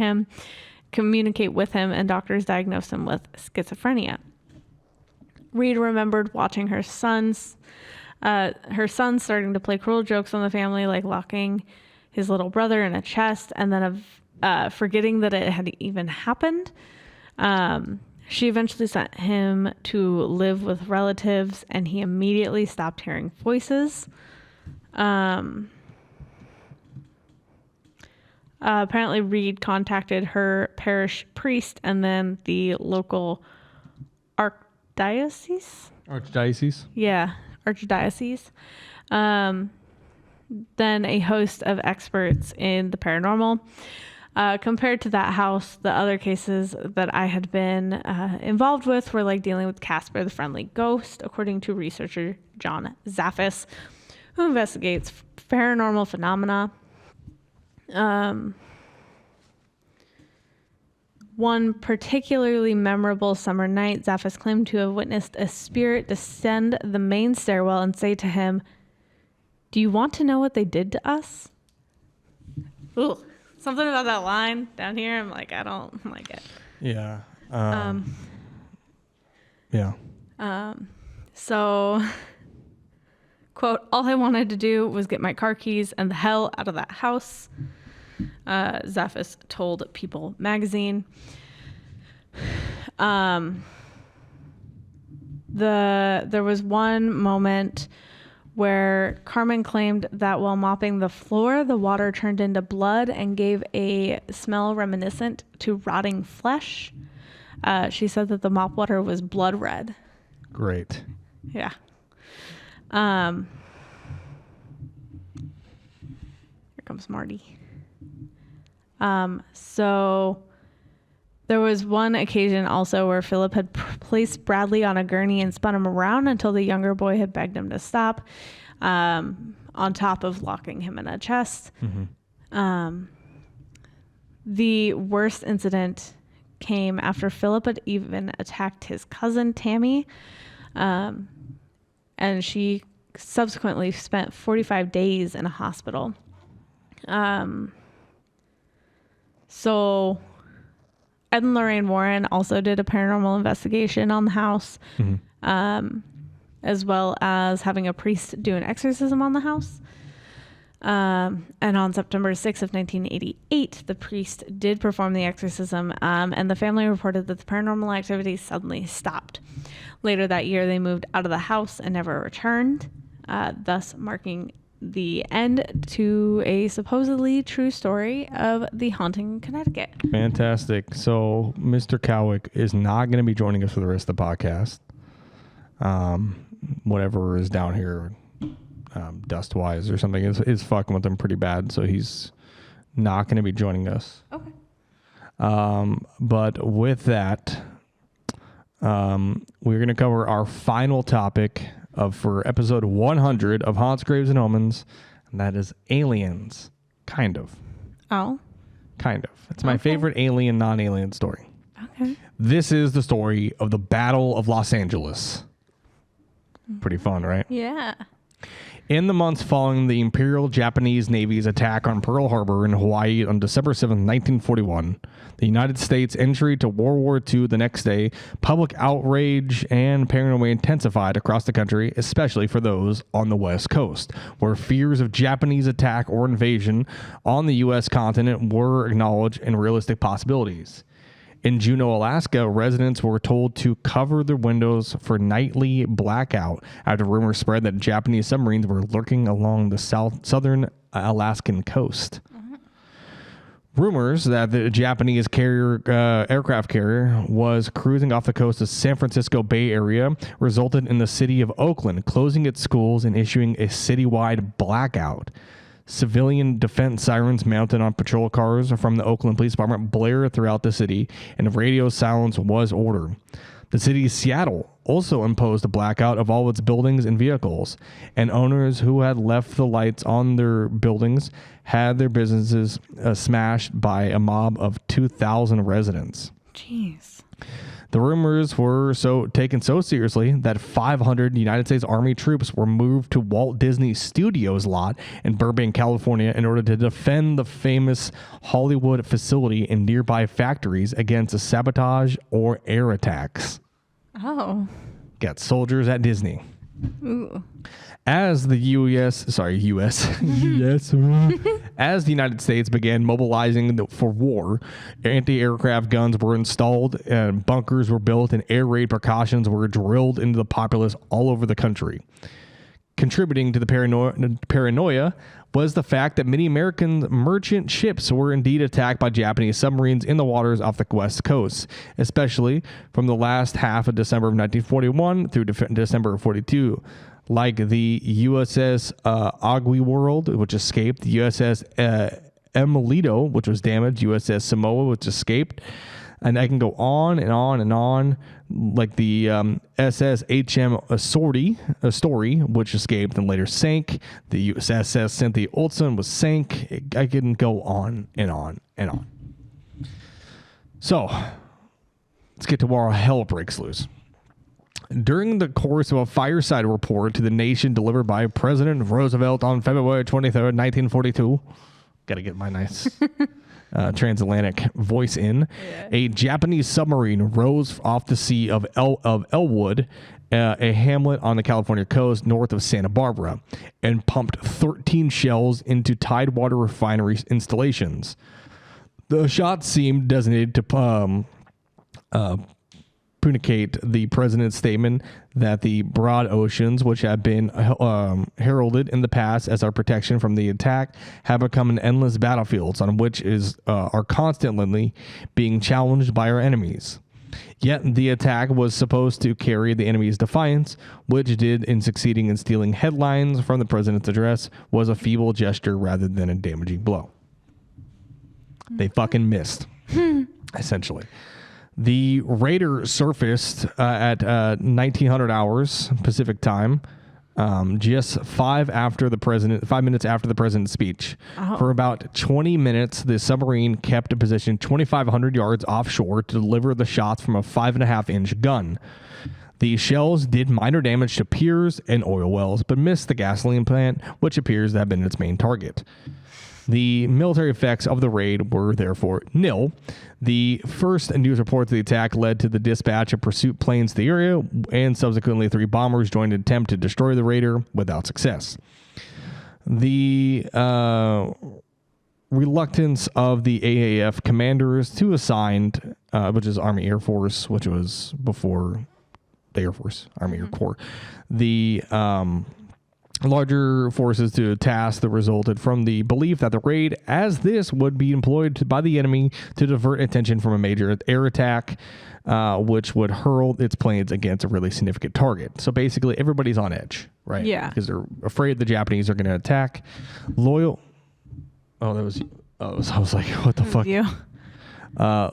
Speaker 3: with him, and doctors diagnosed him with schizophrenia. Reed remembered watching her son starting to play cruel jokes on the family, like locking his little brother in a chest, and then forgetting that it had even happened. She eventually sent him to live with relatives, and he immediately stopped hearing voices. Apparently, Reed contacted her parish priest and then the local archdiocese. Yeah, archdiocese. Then a host of experts in the paranormal. Compared to that house, the other cases that I had been involved with were like dealing with Casper the Friendly Ghost, according to researcher John Zaffis, who investigates paranormal phenomena. One particularly memorable summer night, Zaffis claimed to have witnessed a spirit descend the main stairwell and say to him, "Do you want to know what they did to us?" Ooh, something about that line down here. I'm like, I don't like it.
Speaker 1: Yeah.
Speaker 3: So, quote, all I wanted to do was get my car keys and the hell out of that house, Zaffis told People magazine. There was one moment where Carmen claimed that while mopping the floor, the water turned into blood and gave a smell reminiscent to rotting flesh. She said that the mop water was blood red.
Speaker 1: Great.
Speaker 3: Yeah. Here comes Marty. So there was one occasion also where Philip had placed Bradley on a gurney and spun him around until the younger boy had begged him to stop, on top of locking him in a chest. The worst incident came after Philip had even attacked his cousin Tammy, and she subsequently spent 45 days in a hospital. So Ed and Lorraine Warren also did a paranormal investigation on the house, as well as having a priest do an exorcism on the house. And on September 6th of 1988, the priest did perform the exorcism, and the family reported that the paranormal activity suddenly stopped. Later that year, they moved out of the house and never returned, thus marking the end to a supposedly true story of the haunting in Connecticut.
Speaker 1: Fantastic. So Mr. Cowick is not going to be joining us for the rest of the podcast. Whatever is down here, dust-wise or something, is fucking with him pretty bad. So he's not going to be joining us.
Speaker 3: Okay.
Speaker 1: But with that, we're going to cover our final topic for episode 100 of Haunts, Graves, and Omens, and that is aliens. Kind of.
Speaker 3: Oh.
Speaker 1: Kind of. It's my favorite alien, non-alien story.
Speaker 3: Okay.
Speaker 1: This is the story of the Battle of Los Angeles. Pretty fun, right?
Speaker 3: Yeah.
Speaker 1: In the months following the Imperial Japanese Navy's attack on Pearl Harbor in Hawaii on December 7, 1941, the United States entry to World War II the next day, public outrage and paranoia intensified across the country, especially for those on the West Coast, where fears of Japanese attack or invasion on the U.S. continent were acknowledged and realistic possibilities. In Juneau, Alaska, residents were told to cover their windows for nightly blackout after rumors spread that Japanese submarines were lurking along the southern Alaskan coast. Rumors that the Japanese aircraft carrier was cruising off the coast of San Francisco Bay Area resulted in the city of Oakland closing its schools and issuing a citywide blackout. Civilian defense sirens mounted on patrol cars from the Oakland Police Department blared throughout the city, and radio silence was ordered. The city of Seattle also imposed a blackout of all its buildings and vehicles, and owners who had left the lights on their buildings had their businesses smashed by a mob of 2,000 residents.
Speaker 3: Jeez.
Speaker 1: The rumors were taken so seriously that 500 United States Army troops were moved to Walt Disney Studios lot in Burbank, California, in order to defend the famous Hollywood facility and nearby factories against sabotage or air attacks.
Speaker 3: Oh.
Speaker 1: Got soldiers at Disney.
Speaker 3: Ooh.
Speaker 1: As the as the United States began mobilizing for war, anti-aircraft guns were installed, and bunkers were built, and air raid precautions were drilled into the populace all over the country. Contributing to the paranoia was the fact that many American merchant ships were indeed attacked by Japanese submarines in the waters off the west coast, especially from the last half of December of 1941 through December of 42. Like the USS Agui World, which escaped, the USS Emilito, which was damaged, USS Samoa, which escaped, and I can go on and on and on, like the SS HM Story, which escaped and later sank. The USS Cynthia Olson was sank. I can go on and on and on. So, let's get to where all hell breaks loose. During the course of a fireside report to the nation delivered by President Roosevelt on February 23rd, 1942, got to get my nice transatlantic voice in, a Japanese submarine rose off the sea of Elwood, a hamlet on the California coast north of Santa Barbara, and pumped 13 shells into Tidewater refinery installations. The shot seemed designated to communicate the president's statement that the broad oceans, which have been heralded in the past as our protection from the attack, have become an endless battlefields on which are constantly being challenged by our enemies. Yet the attack was supposed to carry the enemy's defiance, which did in succeeding in stealing headlines from the president's address was a feeble gesture rather than a damaging blow. They fucking missed, essentially. The raider surfaced at 1900 hours Pacific time, just 5 minutes after the president's speech. Oh. For about 20 minutes, the submarine kept a position 2,500 yards offshore to deliver the shots from a 5.5-inch gun. The shells did minor damage to piers and oil wells, but missed the gasoline plant, which appears to have been its main target. The military effects of the raid were therefore nil. The first news reports of the attack led to the dispatch of pursuit planes to the area, and subsequently 3 bombers joined an attempt to destroy the raider without success. The reluctance of the AAF commanders to assign, which is Army Air Force, which was before the Air Force, Army Air Corps, the larger forces to a task that resulted from the belief that the raid as this would be employed by the enemy to divert attention from a major air attack, which would hurl its planes against a really significant target. So basically everybody's on edge, right?
Speaker 3: Yeah.
Speaker 1: Because they're afraid the Japanese are going to attack. I was like, what the fuck?
Speaker 3: You.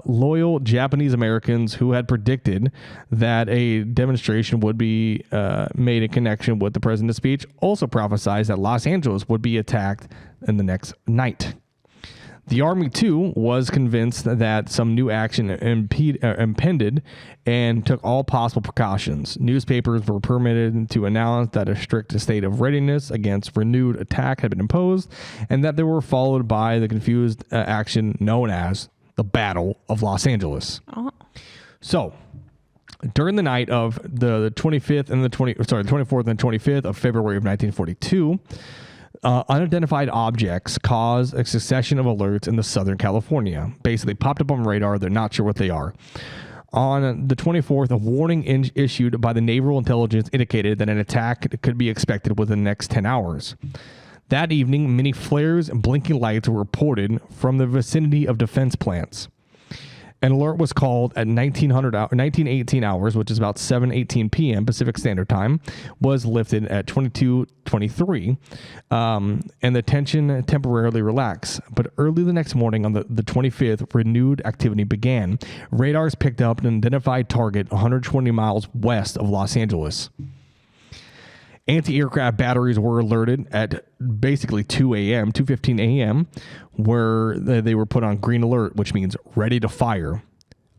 Speaker 1: Loyal Japanese Americans who had predicted that a demonstration would be made in connection with the president's speech also prophesied that Los Angeles would be attacked in the next night. The Army, too, was convinced that some new action impended and took all possible precautions. Newspapers were permitted to announce that a strict state of readiness against renewed attack had been imposed, and that they were followed by the confused action known as the Battle of Los Angeles. Oh. So, during the night of the 24th and 25th of February of 1942, unidentified objects caused a succession of alerts in the Southern California. Basically, popped up on radar. They're not sure what they are. On the 24th, a warning issued by the Naval Intelligence indicated that an attack could be expected within the next 10 hours. That evening, many flares and blinking lights were reported from the vicinity of defense plants. An alert was called at 1918 hours, which is about 7:18 p.m. Pacific Standard Time, was lifted at 22:23, and the tension temporarily relaxed. But early the next morning, on the 25th, renewed activity began. Radars picked up an identified target 120 miles west of Los Angeles. Anti-aircraft batteries were alerted at basically 2:15 a.m., where they were put on green alert, which means ready to fire.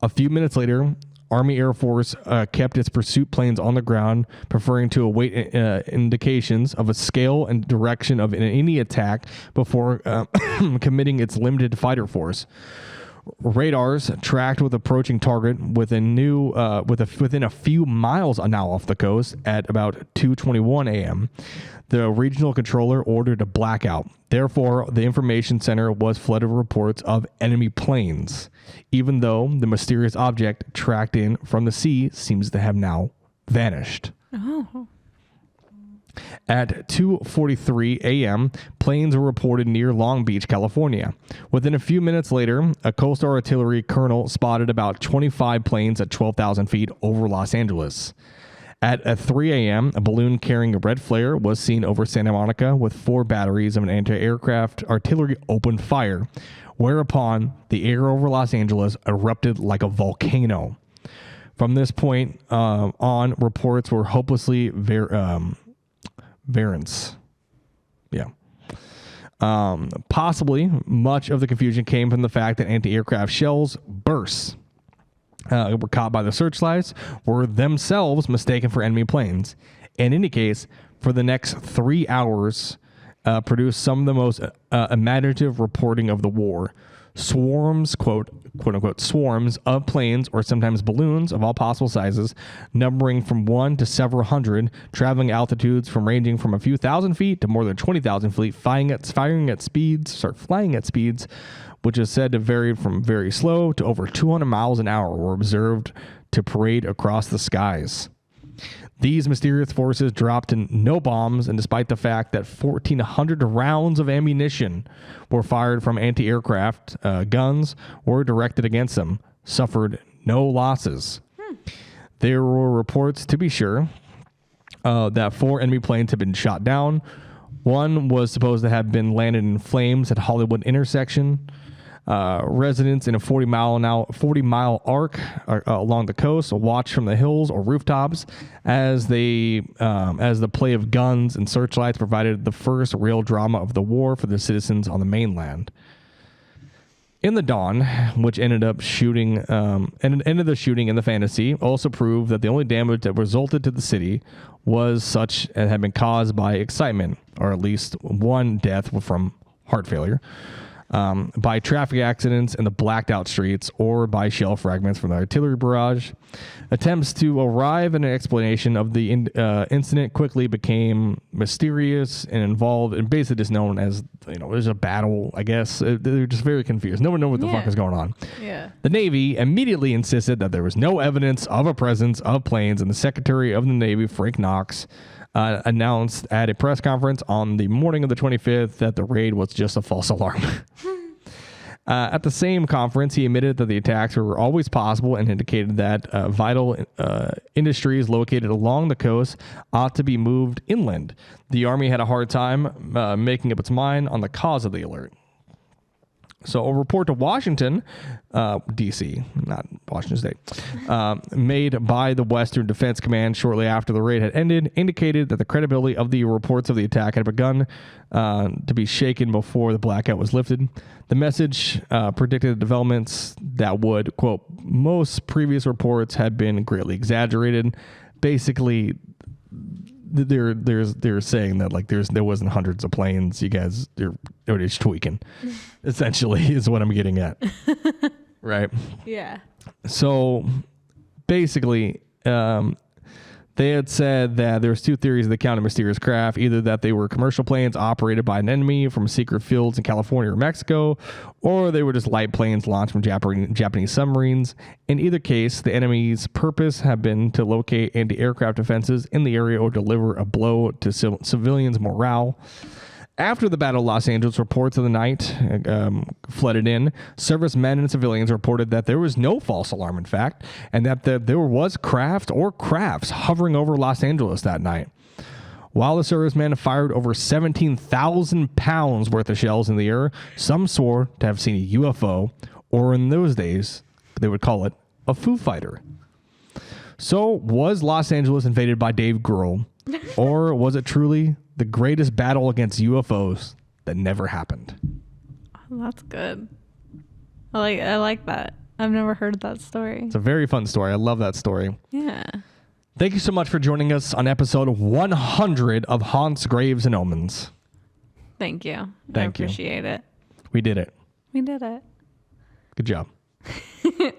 Speaker 1: A few minutes later, Army Air Force kept its pursuit planes on the ground, preferring to await indications of a scale and direction of any attack before committing its limited fighter force. Radars tracked with approaching target within a few miles now off the coast at about 2:21 a.m. The regional controller ordered a blackout. Therefore, the information center was flooded with reports of enemy planes, even though the mysterious object tracked in from the sea seems to have now vanished.
Speaker 3: Oh.
Speaker 1: At 2:43 a.m., planes were reported near Long Beach, California. Within a few minutes later, a coastal artillery colonel spotted about 25 planes at 12,000 feet over Los Angeles. At 3 a.m., a balloon carrying a red flare was seen over Santa Monica with 4 batteries of an anti-aircraft artillery opened fire, whereupon the air over Los Angeles erupted like a volcano. From this point on, reports were hopelessly variance. Yeah. Possibly much of the confusion came from the fact that anti-aircraft shells bursts were caught by the searchlights, were themselves mistaken for enemy planes. In any case, for the next 3 hours, produced some of the most imaginative reporting of the war. Swarms, quote unquote, swarms of planes or sometimes balloons of all possible sizes, numbering from 1 to several hundred, traveling altitudes from ranging from a few thousand feet to more than 20,000 feet, flying at speeds, which is said to vary from very slow to over 200 miles an hour, were observed to parade across the skies. These mysterious forces dropped no bombs, and despite the fact that 1,400 rounds of ammunition were fired from anti-aircraft guns were directed against them, suffered no losses. There were reports, to be sure, that 4 enemy planes had been shot down. One was supposed to have been landed in flames at Hollywood intersection. Residents in a 40-mile arc along the coast watched from the hills or rooftops as the play of guns and searchlights provided the first real drama of the war for the citizens on the mainland. In the dawn, which ended the shooting in the fantasy, also proved that the only damage that resulted to the city was such as had been caused by excitement, or at least one death from heart failure. By traffic accidents in the blacked out streets, or by shell fragments from the artillery barrage. Attempts to arrive at an explanation of the incident quickly became mysterious and involved, and basically just known as, there's a battle, I guess. They're just very confused. No one knows what the fuck is going on.
Speaker 3: Yeah.
Speaker 1: The Navy immediately insisted that there was no evidence of a presence of planes, and the Secretary of the Navy, Frank Knox, announced at a press conference on the morning of the 25th that the raid was just a false alarm. At the same conference, he admitted that the attacks were always possible and indicated that vital industries located along the coast ought to be moved inland. The Army had a hard time making up its mind on the cause of the alert. So a report to Washington, D.C., not Washington State, made by the Western Defense Command shortly after the raid had ended, indicated that the credibility of the reports of the attack had begun to be shaken before the blackout was lifted. The message predicted developments that would, quote, most previous reports had been greatly exaggerated. Basically, they're saying that there wasn't hundreds of planes. You guys, they're just tweaking. Essentially, is what I'm getting at. Right.
Speaker 3: Yeah.
Speaker 1: So basically, they had said that there's 2 theories of the account of mysterious craft: either that they were commercial planes operated by an enemy from secret fields in California or Mexico, or they were just light planes launched from Japanese submarines. In either case, the enemy's purpose had been to locate anti-aircraft defenses in the area or deliver a blow to civilians' morale. After the Battle of Los Angeles, reports of the night flooded in. Servicemen and civilians reported that there was no false alarm, in fact, and that there was craft or crafts hovering over Los Angeles that night. While the servicemen fired over 17,000 pounds worth of shells in the air, some swore to have seen a UFO, or in those days, they would call it a Foo Fighter. So, was Los Angeles invaded by Dave Grohl, or was it truly the greatest battle against UFOs that never happened?
Speaker 3: Oh, that's good. I like that. I've never heard that story.
Speaker 1: It's a very fun story. I love that story.
Speaker 3: Yeah.
Speaker 1: Thank you so much for joining us on episode 100 of Haunts, Graves, and Omens.
Speaker 3: Thank you.
Speaker 1: Thank you.
Speaker 3: I appreciate it.
Speaker 1: We did it.
Speaker 3: We did it.
Speaker 1: Good job.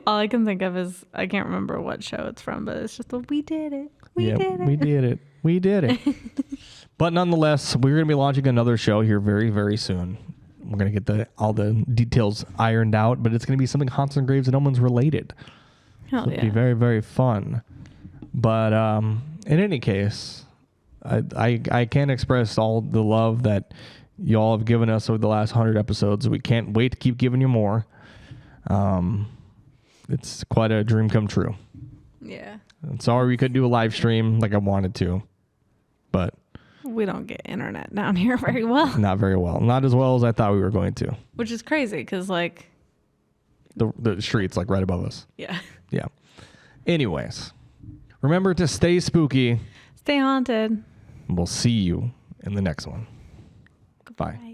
Speaker 3: All I can think of is, I can't remember what show it's from, but it's just we did it. We did it.
Speaker 1: We did it. We did it. But nonetheless, we're going to be launching another show here very, very soon. We're going to get all the details ironed out, but it's going to be something Haunts and Graves and Omens related.
Speaker 3: Hell
Speaker 1: So
Speaker 3: yeah.
Speaker 1: it'll be very, very fun. But in any case, I can't express all the love that you all have given us over the last 100 episodes. We can't wait to keep giving you more. It's quite a dream come true.
Speaker 3: Yeah.
Speaker 1: I'm sorry we couldn't do a live stream like I wanted to, but
Speaker 3: We don't get internet down here very well.
Speaker 1: not very well. Not as well as I thought we were going to.
Speaker 3: Which is crazy because, like,
Speaker 1: The street's like right above us.
Speaker 3: yeah.
Speaker 1: Yeah. Anyways, remember to stay spooky.
Speaker 3: Stay haunted.
Speaker 1: We'll see you in the next one. Bye.
Speaker 3: Bye.